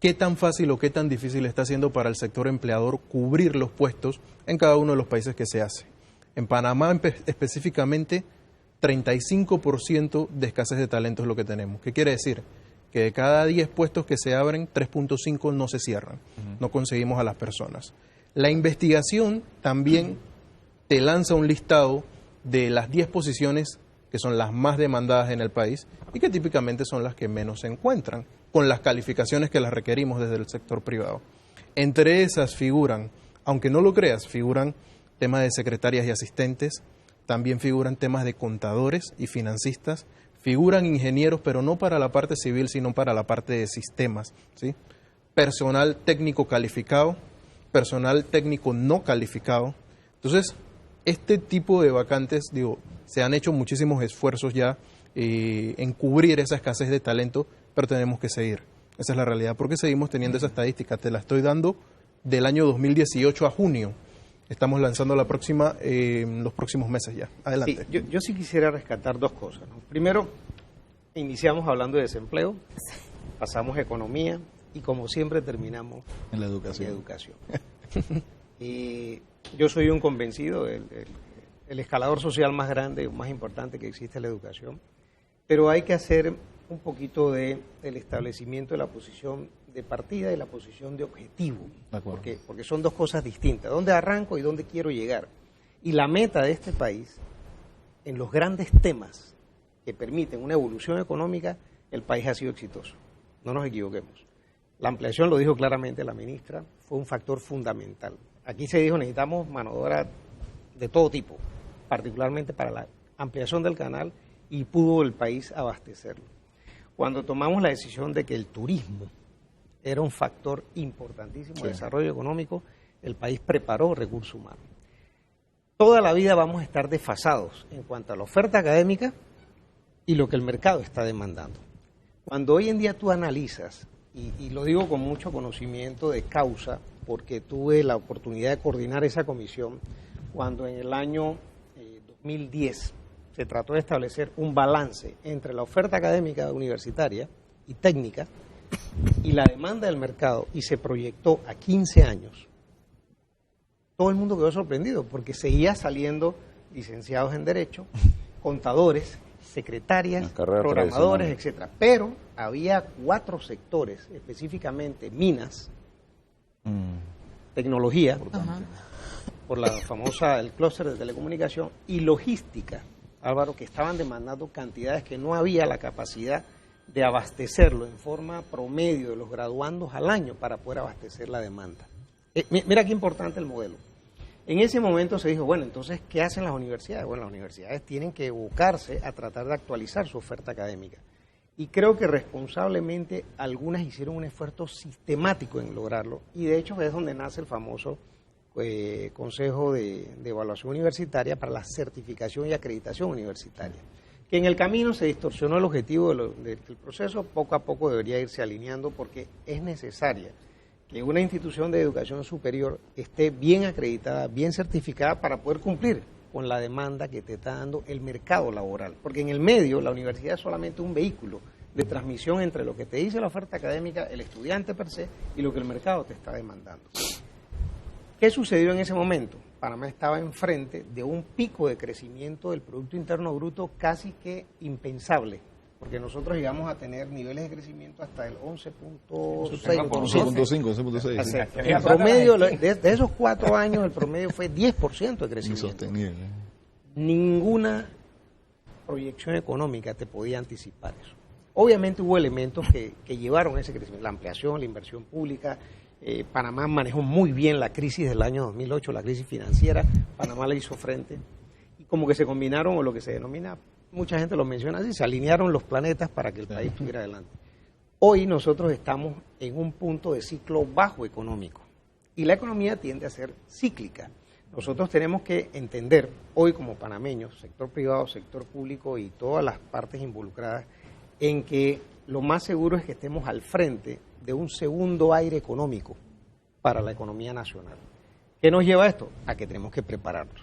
qué tan fácil o qué tan difícil está siendo para el sector empleador cubrir los puestos en cada uno de los países que se hace. En Panamá específicamente, 35% de escasez de talento es lo que tenemos. ¿Qué quiere decir? Que de cada 10 puestos que se abren, 3.5 no se cierran. No conseguimos a las personas. La investigación también te lanza un listado de las 10 posiciones que son las más demandadas en el país y que típicamente son las que menos se encuentran, con las calificaciones que las requerimos desde el sector privado. Entre esas figuran, aunque no lo creas, figuran temas de secretarias y asistentes, también figuran temas de contadores y financistas, figuran ingenieros, pero no para la parte civil, sino para la parte de sistemas, ¿sí? Personal técnico calificado, personal técnico no calificado. Entonces, este tipo de vacantes, se han hecho muchísimos esfuerzos ya en cubrir esa escasez de talento, pero tenemos que seguir. Esa es la realidad, porque seguimos teniendo esa estadística. Te la estoy dando del año 2018 a junio. Estamos lanzando la próxima en los próximos meses ya. Adelante. Sí, yo sí quisiera rescatar dos cosas, ¿no? Primero, iniciamos hablando de desempleo, pasamos a economía y como siempre terminamos en la educación. Yo soy un convencido, el escalador social más grande, más importante que existe es la educación, pero hay que hacer un poquito del establecimiento de la posición de partida y la posición de objetivo, porque son dos cosas distintas, dónde arranco y dónde quiero llegar. Y la meta de este país, en los grandes temas que permiten una evolución económica, el país ha sido exitoso, no nos equivoquemos. La ampliación, lo dijo claramente la ministra, fue un factor fundamental. Aquí se dijo, necesitamos mano de obra de todo tipo, particularmente para la ampliación del canal, y pudo el país abastecerlo. Cuando tomamos la decisión de que el turismo era un factor importantísimo de desarrollo económico, el país preparó recursos humanos. Toda la vida vamos a estar desfasados en cuanto a la oferta académica y lo que el mercado está demandando. Cuando hoy en día tú analizas, y lo digo con mucho conocimiento de causa, porque tuve la oportunidad de coordinar esa comisión, cuando en el año 2010 se trató de establecer un balance entre la oferta académica universitaria y técnica y la demanda del mercado, y se proyectó a 15 años, todo el mundo quedó sorprendido porque seguía saliendo licenciados en Derecho, contadores, secretarias, programadores, etcétera. Pero había 4 sectores, específicamente minas, tecnología, por la famosa, el clúster de telecomunicación, y logística, Álvaro, que estaban demandando cantidades que no había la capacidad de abastecerlo en forma promedio de los graduandos al año para poder abastecer la demanda. Mira qué importante el modelo. En ese momento se dijo, bueno, entonces, ¿qué hacen las universidades? Bueno, las universidades tienen que evocarse a tratar de actualizar su oferta académica. Y creo que responsablemente algunas hicieron un esfuerzo sistemático en lograrlo. Y de hecho es donde nace el famoso Consejo de Evaluación Universitaria para la certificación y acreditación universitaria. Que en el camino se distorsionó el objetivo del proceso, poco a poco debería irse alineando porque es necesaria que una institución de educación superior esté bien acreditada, bien certificada para poder cumplir con la demanda que te está dando el mercado laboral. Porque en el medio la universidad es solamente un vehículo de transmisión entre lo que te dice la oferta académica, el estudiante per se, y lo que el mercado te está demandando. ¿Qué sucedió en ese momento? Panamá estaba enfrente de un pico de crecimiento del Producto Interno Bruto casi que impensable, porque nosotros llegamos a tener niveles de crecimiento hasta el 11.6%. 11.6. El promedio de esos 4 años, el promedio fue 10% de crecimiento. Insostenible. Ninguna proyección económica te podía anticipar eso. Obviamente hubo elementos que llevaron a ese crecimiento, la ampliación, la inversión pública. Panamá manejó muy bien la crisis del año 2008, la crisis financiera, Panamá le hizo frente, y como que se combinaron, o lo que se denomina, mucha gente lo menciona así, se alinearon los planetas para que el país estuviera adelante. Hoy nosotros estamos en un punto de ciclo bajo económico, y la economía tiende a ser cíclica. Nosotros tenemos que entender, hoy como panameños, sector privado, sector público y todas las partes involucradas, en que lo más seguro es que estemos al frente de un segundo aire económico para la economía nacional. ¿Qué nos lleva a esto? A que tenemos que prepararnos.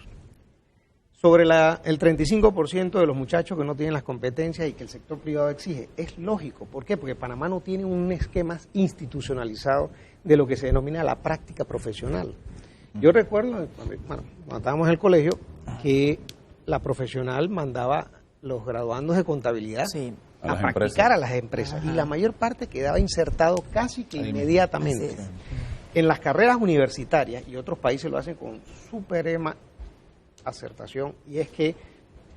Sobre el 35% de los muchachos que no tienen las competencias y que el sector privado exige, es lógico. ¿Por qué? Porque Panamá no tiene un esquema institucionalizado de lo que se denomina la práctica profesional. Yo recuerdo, cuando estábamos en el colegio, que la profesional mandaba los graduandos de contabilidad a practicar a las empresas. Ajá. Y la mayor parte quedaba insertado casi que inmediatamente. En las carreras universitarias, y otros países lo hacen con suprema acertación, y es que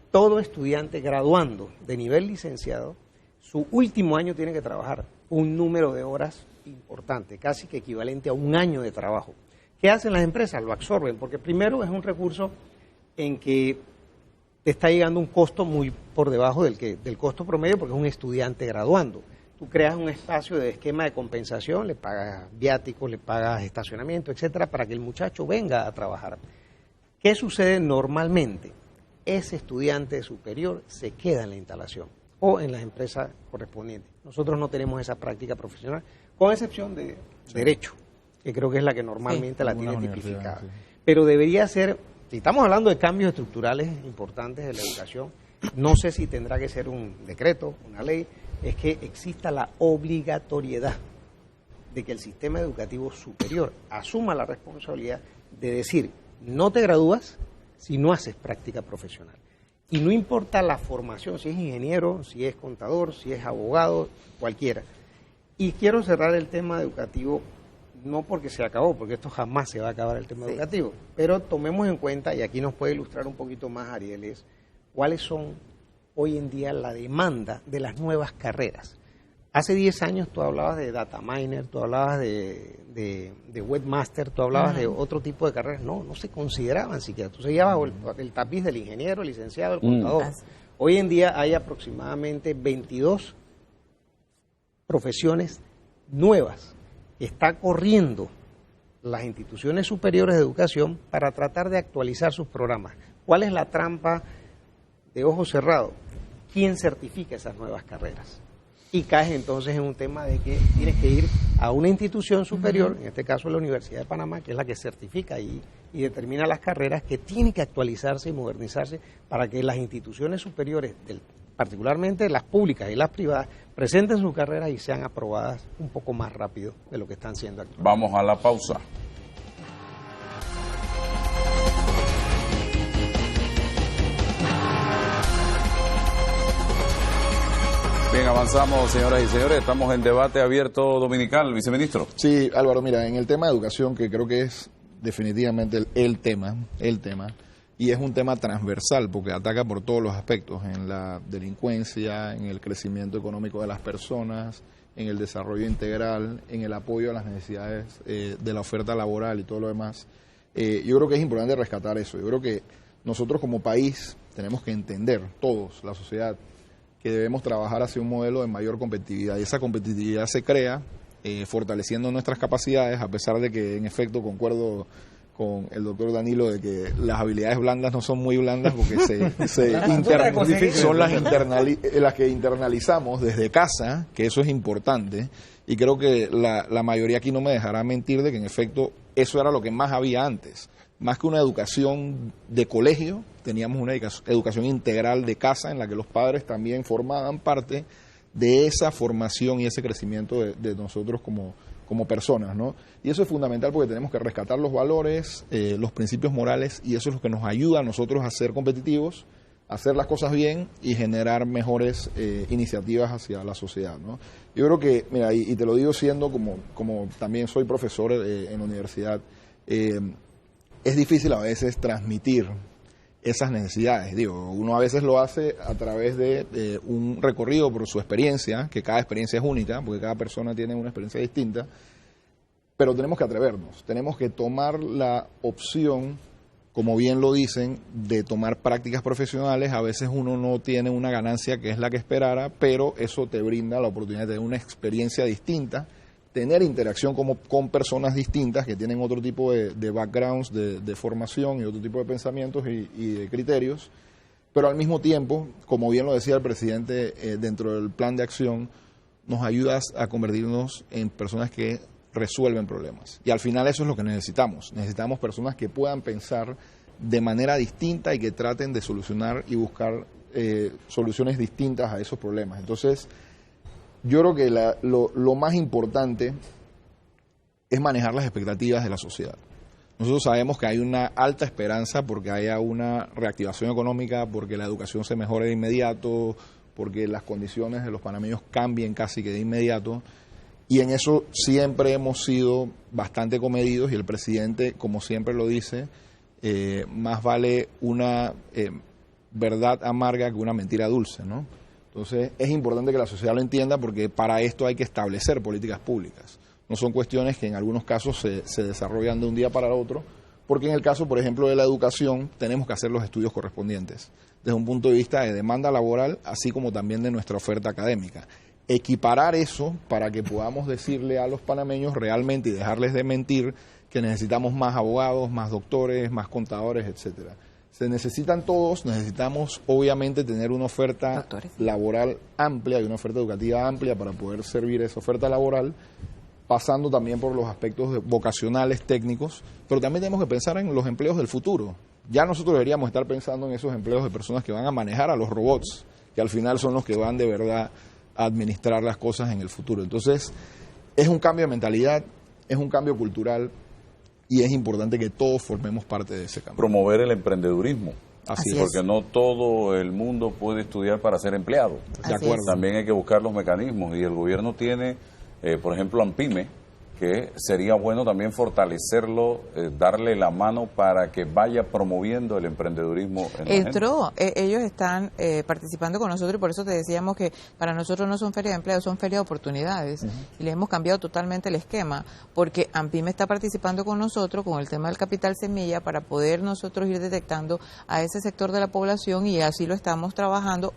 todo estudiante graduando de nivel licenciado, su último año tiene que trabajar un número de horas importante, casi que equivalente a un año de trabajo. ¿Qué hacen las empresas? Lo absorben, porque primero es un recurso en que te está llegando un costo muy por debajo del costo promedio, porque es un estudiante graduando. Tú creas un espacio de esquema de compensación, le pagas viáticos, le pagas estacionamiento, etcétera, para que el muchacho venga a trabajar. ¿Qué sucede normalmente? Ese estudiante superior se queda en la instalación o en las empresas correspondientes. Nosotros no tenemos esa práctica profesional, con excepción de Derecho, que creo que es la que normalmente la tiene tipificada. Pero debería ser, si estamos hablando de cambios estructurales importantes de la educación, no sé si tendrá que ser un decreto, una ley, es que exista la obligatoriedad de que el sistema educativo superior asuma la responsabilidad de decir: no te gradúas si no haces práctica profesional. Y no importa la formación, si es ingeniero, si es contador, si es abogado, cualquiera. Y quiero cerrar el tema educativo, no porque se acabó, porque esto jamás se va a acabar el tema educativo, pero tomemos en cuenta, y aquí nos puede ilustrar un poquito más Ariel, es cuáles son hoy en día la demanda de las nuevas carreras. Hace 10 años tú hablabas de data miner, tú hablabas de webmaster, tú hablabas de otro tipo de carreras. No se consideraban siquiera. Tú se llevabas el tapiz del ingeniero, el licenciado, el contador. Hoy en día hay aproximadamente 22 profesiones nuevas que está corriendo las instituciones superiores de educación para tratar de actualizar sus programas. ¿Cuál es la trampa de ojo cerrado? ¿Quién certifica esas nuevas carreras? Y caes entonces en un tema de que tienes que ir a una institución superior, en este caso la Universidad de Panamá, que es la que certifica y determina las carreras, que tiene que actualizarse y modernizarse para que las instituciones superiores, particularmente las públicas y las privadas, presenten sus carreras y sean aprobadas un poco más rápido de lo que están siendo actualmente. Vamos a la pausa. Bien, avanzamos, señoras y señores. Estamos en debate abierto dominical, viceministro. Sí, Álvaro, mira, en el tema de educación, que creo que es definitivamente el tema, y es un tema transversal porque ataca por todos los aspectos, en la delincuencia, en el crecimiento económico de las personas, en el desarrollo integral, en el apoyo a las necesidades de la oferta laboral y todo lo demás. Yo creo que es importante rescatar eso. Yo creo que nosotros como país tenemos que entender, todos, la sociedad, que debemos trabajar hacia un modelo de mayor competitividad. Y esa competitividad se crea fortaleciendo nuestras capacidades, a pesar de que, en efecto, concuerdo con el doctor Danilo de que las habilidades blandas no son muy blandas porque son las que internalizamos desde casa, que eso es importante. Y creo que la mayoría aquí no me dejará mentir de que, en efecto, eso era lo que más había antes. Más que una educación de colegio, teníamos una educación integral de casa en la que los padres también formaban parte de esa formación y ese crecimiento de nosotros como personas, ¿no? Y eso es fundamental porque tenemos que rescatar los valores, los principios morales, y eso es lo que nos ayuda a nosotros a ser competitivos, a hacer las cosas bien y generar mejores iniciativas hacia la sociedad, ¿no? Yo creo que, mira, y te lo digo siendo como también soy profesor en la universidad, es difícil a veces transmitir esas necesidades. Digo, uno a veces lo hace a través de un recorrido por su experiencia, que cada experiencia es única, porque cada persona tiene una experiencia distinta, pero tenemos que atrevernos, tenemos que tomar la opción, como bien lo dicen, de tomar prácticas profesionales. A veces uno no tiene una ganancia que es la que esperara, pero eso te brinda la oportunidad de tener una experiencia distinta, tener interacción con personas distintas que tienen otro tipo de backgrounds, de formación y otro tipo de pensamientos y de criterios, pero al mismo tiempo, como bien lo decía el presidente, dentro del plan de acción, nos ayudas a convertirnos en personas que resuelven problemas. Y al final eso es lo que necesitamos. Necesitamos personas que puedan pensar de manera distinta y que traten de solucionar y buscar soluciones distintas a esos problemas. Entonces, yo creo que lo más importante es manejar las expectativas de la sociedad. Nosotros sabemos que hay una alta esperanza porque haya una reactivación económica, porque la educación se mejore de inmediato, porque las condiciones de los panameños cambien casi que de inmediato, y en eso siempre hemos sido bastante comedidos, y el presidente, como siempre lo dice, más vale una verdad amarga que una mentira dulce, ¿no? Entonces es importante que la sociedad lo entienda, porque para esto hay que establecer políticas públicas. No son cuestiones que en algunos casos se desarrollan de un día para el otro, porque en el caso, por ejemplo, de la educación, tenemos que hacer los estudios correspondientes, desde un punto de vista de demanda laboral, así como también de nuestra oferta académica. Equiparar eso para que podamos decirle a los panameños realmente y dejarles de mentir que necesitamos más abogados, más doctores, más contadores, etcétera. Se necesitan todos, necesitamos obviamente tener una oferta laboral amplia y una oferta educativa amplia para poder servir esa oferta laboral, pasando también por los aspectos vocacionales, técnicos, pero también tenemos que pensar en los empleos del futuro. Ya nosotros deberíamos estar pensando en esos empleos de personas que van a manejar a los robots, que al final son los que van de verdad a administrar las cosas en el futuro. Entonces, es un cambio de mentalidad, es un cambio cultural, y es importante que todos formemos parte de ese cambio. Promover el emprendedurismo. Así es. Porque no todo el mundo puede estudiar para ser empleado. De acuerdo. También hay que buscar los mecanismos, y el gobierno tiene, por ejemplo, AMPYME, que sería bueno también fortalecerlo, darle la mano para que vaya promoviendo el emprendedurismo en la gente. Ellos están participando con nosotros, y por eso te decíamos que para nosotros no son ferias de empleo, son ferias de oportunidades. Y le hemos cambiado totalmente el esquema, porque AMPYME está participando con nosotros con el tema del capital semilla para poder nosotros ir detectando a ese sector de la población, y así lo estamos trabajando.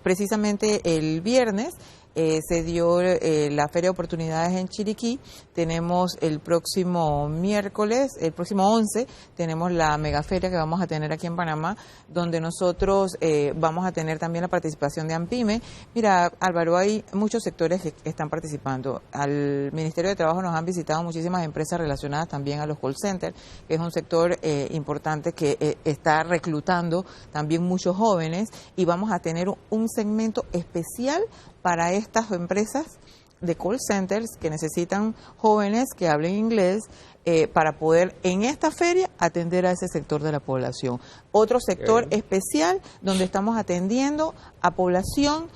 Precisamente el viernes se dio la Feria de Oportunidades en Chiriquí. Tenemos el próximo miércoles, el próximo 11, tenemos la megaferia que vamos a tener aquí en Panamá, donde nosotros vamos a tener también la participación de AMPYME. Mira, Álvaro, hay muchos sectores que están participando. Al Ministerio de Trabajo nos han visitado muchísimas empresas relacionadas también a los call centers, que es un sector importante que está reclutando también muchos jóvenes, y vamos a tener un segmento especial para estas empresas de call centers que necesitan jóvenes que hablen inglés para poder en esta feria atender a ese sector de la población. Otro sector especial donde estamos atendiendo a población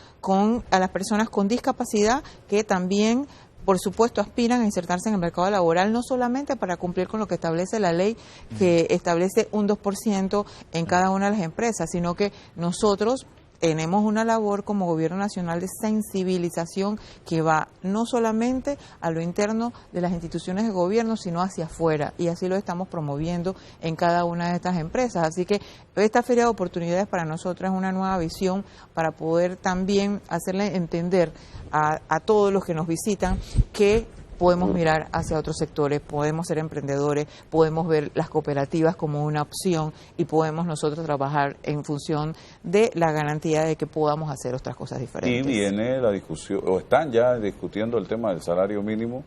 a las personas con discapacidad que también, por supuesto, aspiran a insertarse en el mercado laboral, no solamente para cumplir con lo que establece la ley, que establece un 2% en cada una de las empresas, sino que nosotros tenemos una labor como Gobierno Nacional de sensibilización que va no solamente a lo interno de las instituciones de gobierno, sino hacia afuera, y así lo estamos promoviendo en cada una de estas empresas. Así que esta Feria de Oportunidades para nosotros es una nueva visión para poder también hacerle entender a todos los que nos visitan que podemos mirar hacia otros sectores, podemos ser emprendedores, podemos ver las cooperativas como una opción, y podemos nosotros trabajar en función de la garantía de que podamos hacer otras cosas diferentes. Y viene la discusión, o están ya discutiendo el tema del salario mínimo,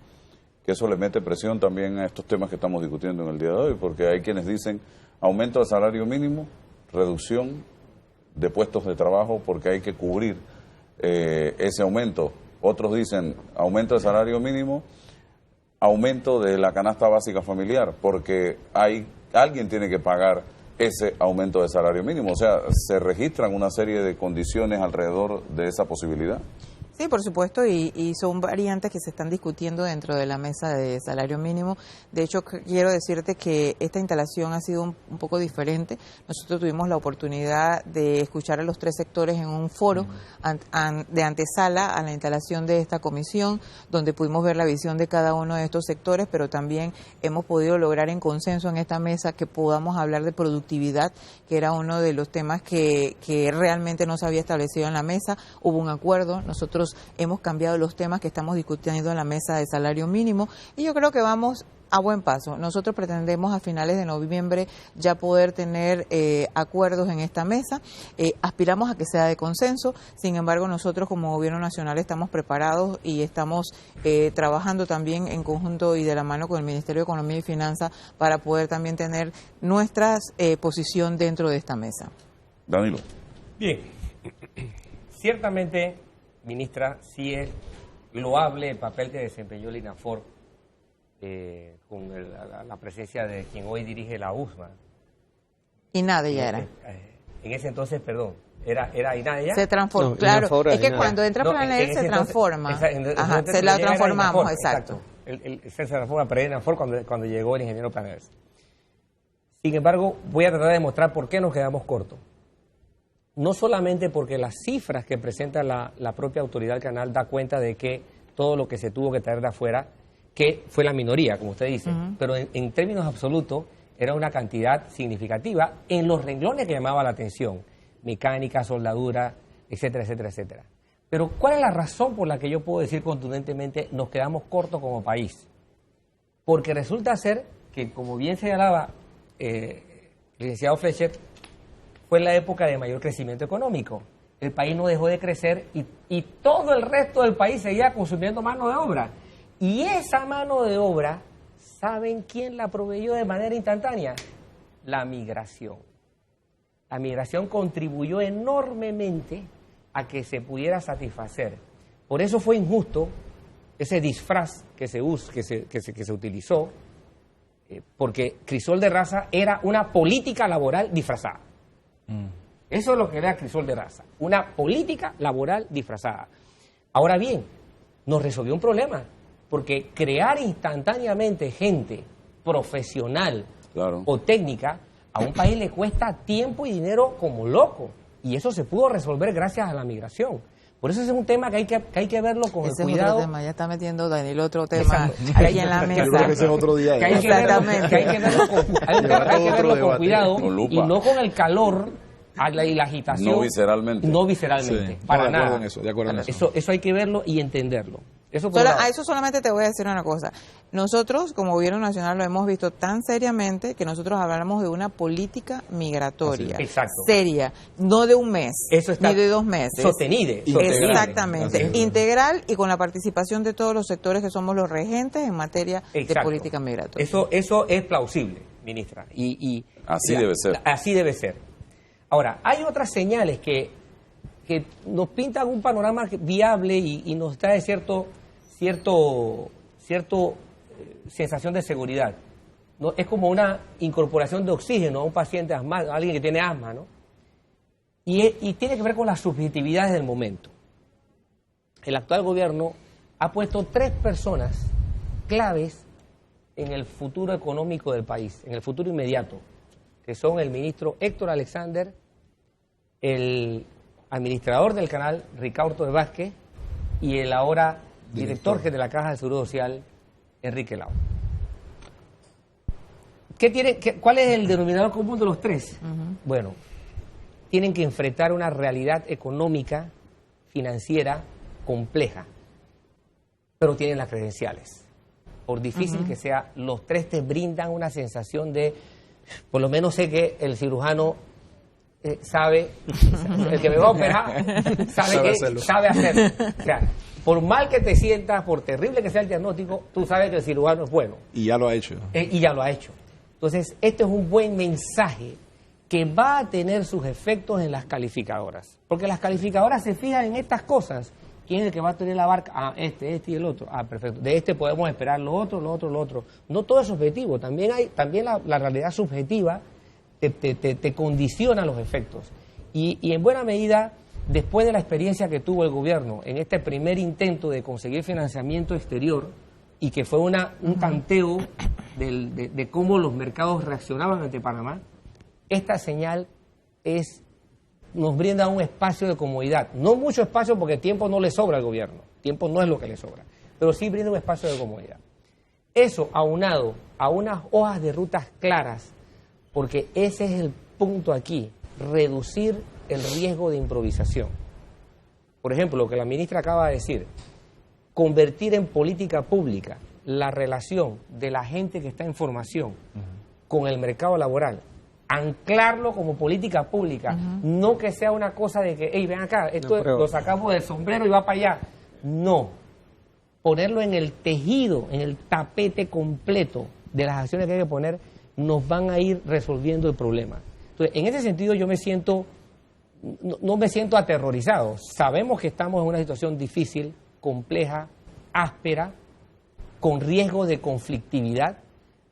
que eso le mete presión también a estos temas que estamos discutiendo en el día de hoy, porque hay quienes dicen aumento del salario mínimo, reducción de puestos de trabajo porque hay que cubrir ese aumento. Otros dicen aumento del salario mínimo, aumento de la canasta básica familiar, porque alguien tiene que pagar ese aumento de salario mínimo. O sea, se registran una serie de condiciones alrededor de esa posibilidad. Sí, por supuesto, y son variantes que se están discutiendo dentro de la mesa de salario mínimo. De hecho, quiero decirte que esta instalación ha sido un poco diferente. Nosotros tuvimos la oportunidad de escuchar a los tres sectores en un foro de antesala a la instalación de esta comisión, donde pudimos ver la visión de cada uno de estos sectores, pero también hemos podido lograr en consenso en esta mesa que podamos hablar de productividad, que era uno de los temas que realmente no se había establecido en la mesa. Hubo un acuerdo, nosotros hemos cambiado los temas que estamos discutiendo en la mesa de salario mínimo, y yo creo que vamos a buen paso. Nosotros pretendemos a finales de noviembre ya poder tener acuerdos en esta mesa. Aspiramos a que sea de consenso. Sin embargo, nosotros como Gobierno Nacional estamos preparados y estamos trabajando también en conjunto y de la mano con el Ministerio de Economía y Finanzas para poder también tener nuestra posición dentro de esta mesa. Danilo. Bien, ciertamente, ministra, sí es loable el papel que desempeñó el INAFOR con la presencia de quien hoy dirige la USMA. INADE ya era. En ese entonces, perdón, era INADE ya. Se transforma, No, claro. INAFOR Es que INADE. cuando entra No, Planel en ese se transforma. Ajá, se la transformamos, exacto. Se transforma para INAFOR cuando llegó el ingeniero Planel. Sin embargo, voy a tratar de demostrar por qué nos quedamos cortos. No solamente porque las cifras que presenta la propia autoridad del canal da cuenta de que todo lo que se tuvo que traer de afuera, que fue la minoría, como usted dice, pero en términos absolutos era una cantidad significativa en los renglones que llamaba la atención, mecánica, soldadura, etcétera, etcétera, etcétera. Pero ¿cuál es la razón por la que yo puedo decir contundentemente nos quedamos cortos como país? Porque resulta ser que, como bien señalaba el licenciado Fletcher, fue la época de mayor crecimiento económico. El país no dejó de crecer y todo el resto del país seguía consumiendo mano de obra. Y esa mano de obra, ¿saben quién la proveyó de manera instantánea? La migración. La migración contribuyó enormemente a que se pudiera satisfacer. Por eso fue injusto ese disfraz que se utilizó, porque Crisol de Raza era una política laboral disfrazada. Eso es lo que era Crisol de Raza, una política laboral disfrazada. Ahora bien, nos resolvió un problema, porque crear instantáneamente gente profesional o técnica a un país le cuesta tiempo y dinero como loco, y eso se pudo resolver gracias a la migración. Por eso ese es un tema que hay que verlo con el cuidado. Es otro tema, ya está metiendo Danilo otro tema ahí en la mesa. Yo creo que ese es otro día. Que hay que verlo con cuidado y no con el calor y la agitación. No visceralmente. No visceralmente, Sí, para de acuerdo nada. en eso, de acuerdo en eso. Eso hay que verlo y entenderlo. A eso solamente te voy a decir una cosa. Nosotros, como Gobierno Nacional, lo hemos visto tan seriamente que nosotros hablamos de una política migratoria seria, no de un mes, ni de 2 meses. Sostenida. Exactamente. Integral y con la participación de todos los sectores que somos los regentes en materia de política migratoria. Eso es plausible, ministra. Y así debe ser. Así debe ser. Ahora, hay otras señales que nos pintan un panorama viable y nos trae cierto sensación de seguridad. ¿No? Es como una incorporación de oxígeno a un paciente asmático, a alguien que tiene asma, ¿no? Y tiene que ver con las subjetividades del momento. El actual gobierno ha puesto 3 personas claves en el futuro económico del país, en el futuro inmediato, que son el ministro Héctor Alexander, el administrador del canal, Ricardo de Vázquez, y el ahora director de la Caja de Seguro Social, Enrique Lao. ¿Cuál es el denominador común de los 3? Bueno, tienen que enfrentar una realidad económica, financiera, compleja, pero tienen las credenciales. Por difícil que sea, los 3 te brindan una sensación de, por lo menos sé que el cirujano sabe, el que me va a operar, sabe hacerlo. O sea, por mal que te sientas, por terrible que sea el diagnóstico, tú sabes que el cirujano es bueno. Y ya lo ha hecho. Y ya lo ha hecho. Entonces, este es un buen mensaje que va a tener sus efectos en las calificadoras. Porque las calificadoras se fijan en estas cosas. ¿Quién es el que va a tener la barca? Ah, este y el otro. Ah, perfecto. De este podemos esperar lo otro. No todo es subjetivo. También la realidad subjetiva te condiciona los efectos. Y en buena medida, después de la experiencia que tuvo el gobierno en este primer intento de conseguir financiamiento exterior, y que fue un tanteo de cómo los mercados reaccionaban ante Panamá, esta señal nos brinda un espacio de comodidad. No mucho espacio porque tiempo no le sobra al gobierno. Tiempo no es lo que le sobra. Pero sí brinda un espacio de comodidad. Eso aunado a unas hojas de rutas claras, porque ese es el punto aquí, reducir el riesgo de improvisación. Por ejemplo, lo que la ministra acaba de decir, convertir en política pública la relación de la gente que está en formación con el mercado laboral, anclarlo como política pública, no que sea una cosa de que, hey, ven acá, esto lo sacamos del sombrero y va para allá. No, ponerlo en el tejido, en el tapete completo de las acciones que hay que poner, nos van a ir resolviendo el problema. Entonces, en ese sentido yo me siento, no me siento aterrorizado. Sabemos que estamos en una situación difícil, compleja, áspera, con riesgo de conflictividad,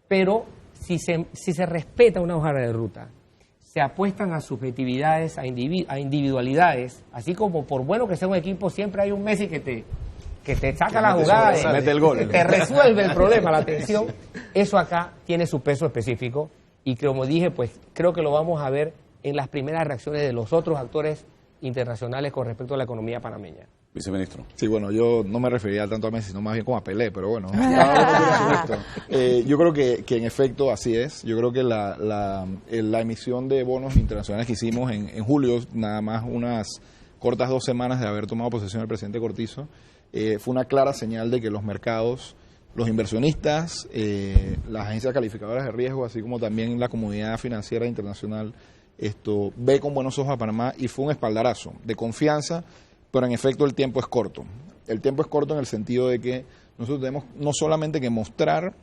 pero si se respeta una hoja de ruta, se apuestan a subjetividades, a individualidades, así como por bueno que sea un equipo, siempre hay un Messi que te saca la jugada, mete el gol, te resuelve el problema, la tensión. Eso acá tiene su peso específico y como dije, pues creo que lo vamos a ver en las primeras reacciones de los otros actores internacionales con respecto a la economía panameña. Viceministro. Sí, bueno, yo no me refería tanto a Messi, sino más bien como a Pelé, pero bueno. Yo creo que en efecto así es. Yo creo que la emisión de bonos internacionales que hicimos en julio, nada más unas cortas 2 semanas de haber tomado posesión el presidente Cortizo, fue una clara señal de que los mercados, los inversionistas, las agencias calificadoras de riesgo, así como también la comunidad financiera internacional, ve con buenos ojos a Panamá y fue un espaldarazo de confianza. Pero en efecto el tiempo es corto. El tiempo es corto en el sentido de que nosotros tenemos no solamente que mostrar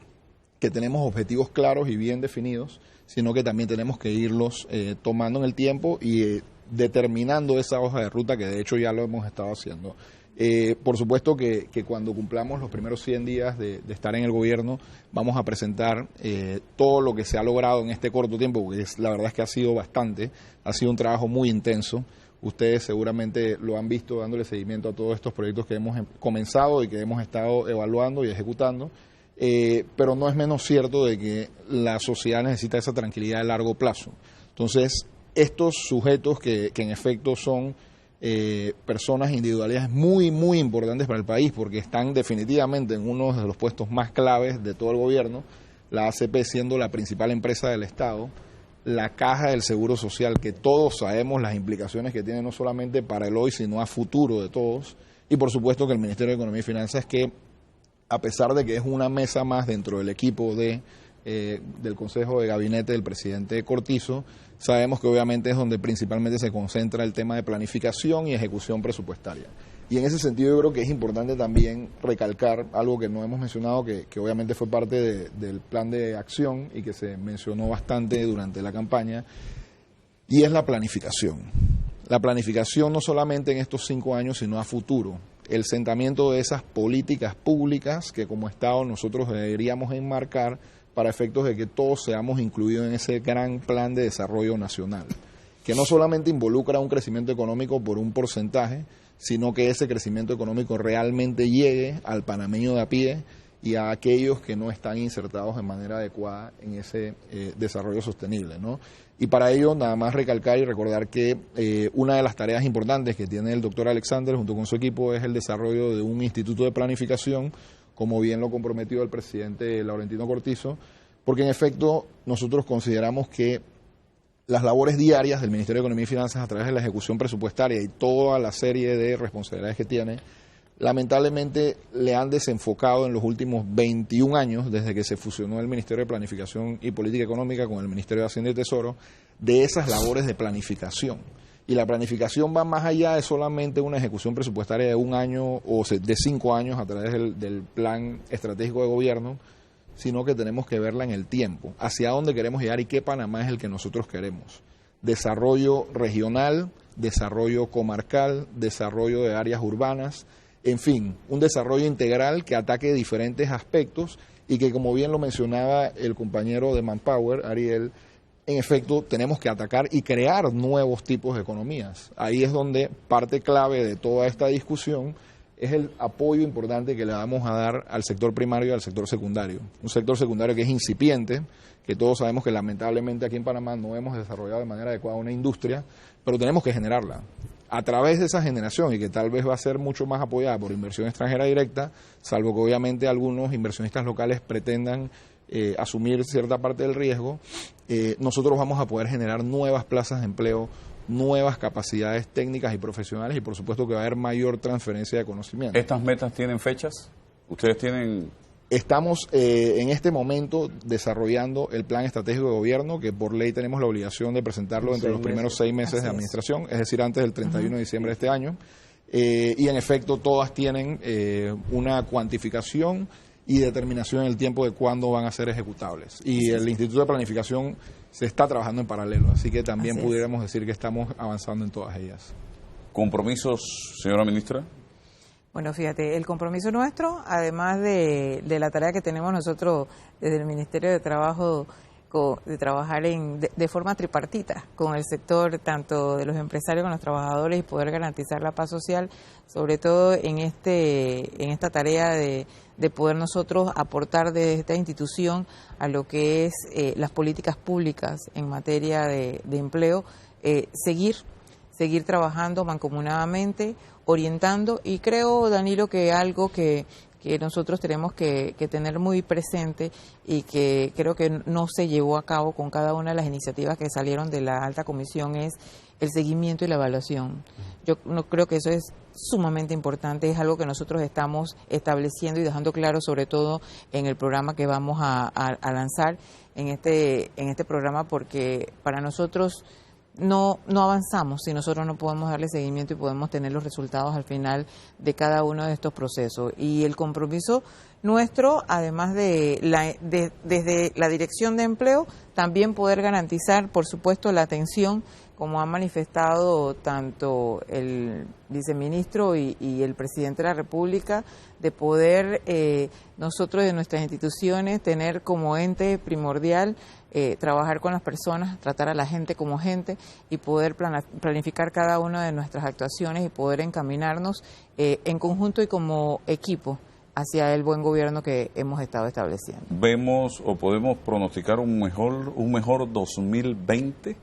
que tenemos objetivos claros y bien definidos, sino que también tenemos que irlos tomando en el tiempo y determinando esa hoja de ruta, que de hecho ya lo hemos estado haciendo. Por supuesto que cuando cumplamos los primeros 100 días de estar en el gobierno, vamos a presentar todo lo que se ha logrado en este corto tiempo, porque la verdad es que ha sido bastante, ha sido un trabajo muy intenso. Ustedes seguramente lo han visto dándole seguimiento a todos estos proyectos que hemos comenzado y que hemos estado evaluando y ejecutando, pero no es menos cierto de que la sociedad necesita esa tranquilidad de largo plazo. Entonces, estos sujetos que en efecto son personas individualidades muy, muy importantes para el país, porque están definitivamente en uno de los puestos más claves de todo el gobierno, la ACP siendo la principal empresa del Estado, la Caja del Seguro Social, que todos sabemos las implicaciones que tiene no solamente para el hoy, sino a futuro de todos, y por supuesto que el Ministerio de Economía y Finanzas, que a pesar de que es una mesa más dentro del equipo del Consejo de Gabinete del presidente Cortizo, sabemos que obviamente es donde principalmente se concentra el tema de planificación y ejecución presupuestaria. Y en ese sentido yo creo que es importante también recalcar algo que no hemos mencionado, que obviamente fue parte del plan de acción y que se mencionó bastante durante la campaña, y es la planificación. La planificación no solamente en estos 5 años, sino a futuro. El sentamiento de esas políticas públicas que como Estado nosotros deberíamos enmarcar para efectos de que todos seamos incluidos en ese gran plan de desarrollo nacional, que no solamente involucra un crecimiento económico por un porcentaje, sino que ese crecimiento económico realmente llegue al panameño de a pie y a aquellos que no están insertados de manera adecuada en ese desarrollo sostenible, ¿no? Y para ello, nada más recalcar y recordar que una de las tareas importantes que tiene el doctor Alexander junto con su equipo es el desarrollo de un instituto de planificación, como bien lo comprometió el presidente Laurentino Cortizo, porque en efecto nosotros consideramos que las labores diarias del Ministerio de Economía y Finanzas a través de la ejecución presupuestaria y toda la serie de responsabilidades que tiene, lamentablemente le han desenfocado en los últimos 21 años, desde que se fusionó el Ministerio de Planificación y Política Económica con el Ministerio de Hacienda y Tesoro, de esas labores de planificación. Y la planificación va más allá de solamente una ejecución presupuestaria de 1 año o de 5 años a través del plan estratégico de gobierno, sino que tenemos que verla en el tiempo, hacia dónde queremos llegar y qué Panamá es el que nosotros queremos. Desarrollo regional, desarrollo comarcal, desarrollo de áreas urbanas, en fin, un desarrollo integral que ataque diferentes aspectos y que, como bien lo mencionaba el compañero de Manpower, Ariel, en efecto tenemos que atacar y crear nuevos tipos de economías. Ahí es donde parte clave de toda esta discusión es el apoyo importante que le vamos a dar al sector primario y al sector secundario. Un sector secundario que es incipiente, que todos sabemos que lamentablemente aquí en Panamá no hemos desarrollado de manera adecuada una industria, pero tenemos que generarla. A través de esa generación, y que tal vez va a ser mucho más apoyada por inversión extranjera directa, salvo que obviamente algunos inversionistas locales pretendan asumir cierta parte del riesgo, nosotros vamos a poder generar nuevas plazas de empleo, nuevas capacidades técnicas y profesionales, y por supuesto que va a haber mayor transferencia de conocimiento. ¿Estas metas tienen fechas? ¿Ustedes tienen Estamos en este momento desarrollando el plan estratégico de gobierno, que por ley tenemos la obligación de presentarlo entre los primeros 6 meses de administración, es decir, antes del 31 de diciembre de este año. Y en efecto todas tienen una cuantificación y determinación en el tiempo de cuándo van a ser ejecutables. Y el Instituto de Planificación se está trabajando en paralelo, así que también pudiéramos decir que estamos avanzando en todas ellas. ¿Compromisos, señora ministra? Bueno, fíjate, el compromiso nuestro, además de la tarea que tenemos nosotros desde el Ministerio de Trabajo, de trabajar de forma tripartita con el sector, tanto de los empresarios como los trabajadores, y poder garantizar la paz social, sobre todo en esta tarea de poder nosotros aportar desde esta institución a lo que es las políticas públicas en materia de empleo, seguir trabajando mancomunadamente, orientando, y creo, Danilo, que algo que nosotros tenemos que tener muy presente y que creo que no se llevó a cabo con cada una de las iniciativas que salieron de la alta comisión es el seguimiento y la evaluación. Yo no creo que eso es sumamente importante, es algo que nosotros estamos estableciendo y dejando claro, sobre todo en el programa que vamos a lanzar en este programa, porque para nosotros no avanzamos si nosotros no podemos darle seguimiento y podemos tener los resultados al final de cada uno de estos procesos. Y el compromiso nuestro, además desde la Dirección de Empleo, también poder garantizar, por supuesto, la atención, como han manifestado tanto el viceministro y el presidente de la República, de poder nosotros de nuestras instituciones tener como ente primordial trabajar con las personas, tratar a la gente como gente y poder planificar cada una de nuestras actuaciones y poder encaminarnos en conjunto y como equipo hacia el buen gobierno que hemos estado estableciendo. ¿Vemos o podemos pronosticar un mejor 2020?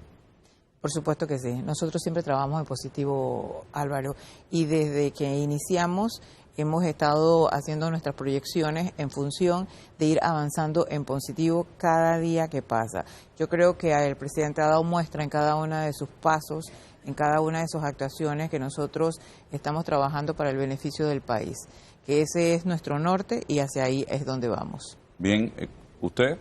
Por supuesto que sí. Nosotros siempre trabajamos en positivo, Álvaro, y desde que iniciamos hemos estado haciendo nuestras proyecciones en función de ir avanzando en positivo cada día que pasa. Yo creo que el presidente ha dado muestra en cada uno de sus pasos, en cada una de sus actuaciones, que nosotros estamos trabajando para el beneficio del país, que ese es nuestro norte y hacia ahí es donde vamos. Bien, ¿usted?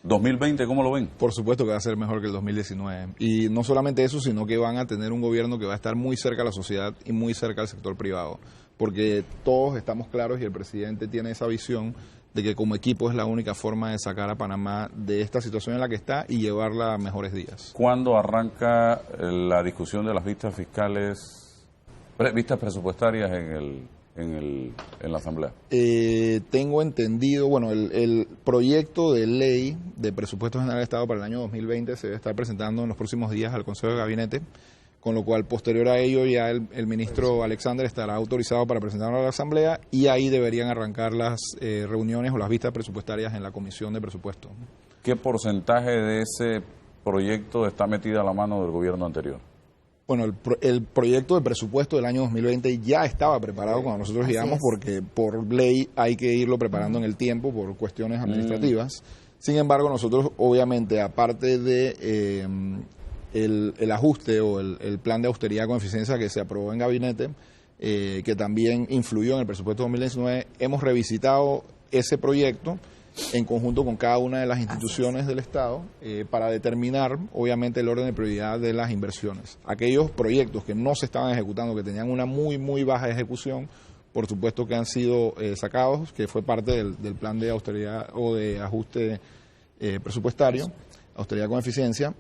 2020, ¿cómo lo ven? Por supuesto que va a ser mejor que el 2019. Y no solamente eso, sino que van a tener un gobierno que va a estar muy cerca a la sociedad y muy cerca al sector privado. Porque todos estamos claros y el presidente tiene esa visión de que como equipo es la única forma de sacar a Panamá de esta situación en la que está y llevarla a mejores días. ¿Cuándo arranca la discusión de las vistas fiscales, vistas presupuestarias en la Asamblea? Tengo entendido, bueno, el proyecto de ley de presupuesto general del Estado para el año 2020 se debe estar presentando en los próximos días al Consejo de Gabinete, con lo cual posterior a ello ya el ministro Alexander estará autorizado para presentarlo a la Asamblea y ahí deberían arrancar las reuniones o las vistas presupuestarias en la Comisión de Presupuesto. ¿Qué porcentaje de ese proyecto está metido a la mano del gobierno anterior? Bueno, el proyecto de presupuesto del año 2020 ya estaba preparado cuando nosotros llegamos, porque por ley hay que irlo preparando en el tiempo por cuestiones administrativas. Sin embargo, nosotros obviamente, aparte de el ajuste o el plan de austeridad con eficiencia que se aprobó en gabinete, que también influyó en el presupuesto 2019, hemos revisitado ese proyecto en conjunto con cada una de las instituciones del Estado para determinar obviamente el orden de prioridad de las inversiones. Aquellos proyectos que no se estaban ejecutando, que tenían una muy baja ejecución, por supuesto que han sido sacados, que fue parte del plan de austeridad o de ajuste presupuestario, austeridad con eficiencia,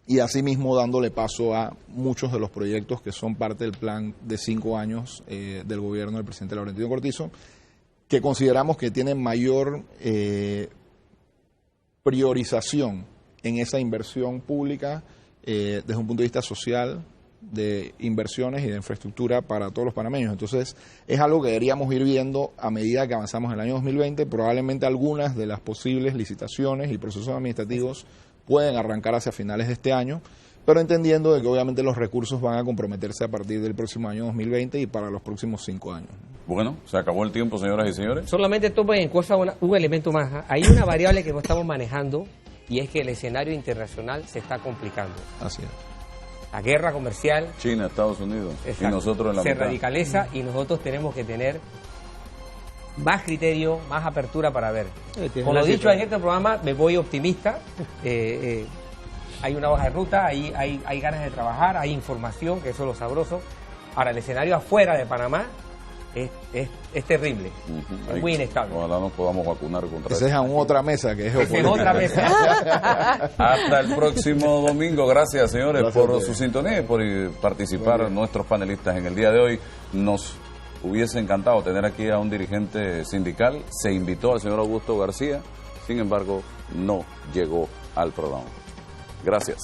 y asimismo dándole paso a muchos de los proyectos que son parte del plan de 5 años del gobierno del presidente Laurentino Cortizo, que consideramos que tienen mayor priorización en esa inversión pública desde un punto de vista social, de inversiones y de infraestructura para todos los panameños. Entonces, es algo que deberíamos ir viendo a medida que avanzamos en el año 2020. Probablemente algunas de las posibles licitaciones y procesos administrativos pueden arrancar hacia finales de este año, pero entendiendo de que obviamente los recursos van a comprometerse a partir del próximo año 2020 y para los próximos 5 años. Bueno, se acabó el tiempo, señoras y señores. Solamente tomen en cuenta un elemento más. Hay una variable que no estamos manejando y es que el escenario internacional se está complicando. Así es. La guerra comercial. China, Estados Unidos. Exacto, y nosotros en la se mitad. radicaliza y nosotros tenemos que tener más criterio, más apertura para ver. Tienes Con lo la dicho cifra. en este programa, me voy optimista. Hay una hoja de ruta, hay ganas de trabajar, hay información, que eso es lo sabroso. Ahora, el escenario afuera de Panamá es terrible, es muy inestable. Ojalá nos podamos vacunar contra Esa es eso. aún otra mesa que es Esa es geopolítica. otra mesa. Hasta el próximo domingo. Gracias, señores, Gracias a por ustedes. su sintonía y por participar nuestros panelistas en el día de hoy. Nos hubiese encantado tener aquí a un dirigente sindical. Se invitó al señor Augusto García, sin embargo, no llegó al programa. Gracias.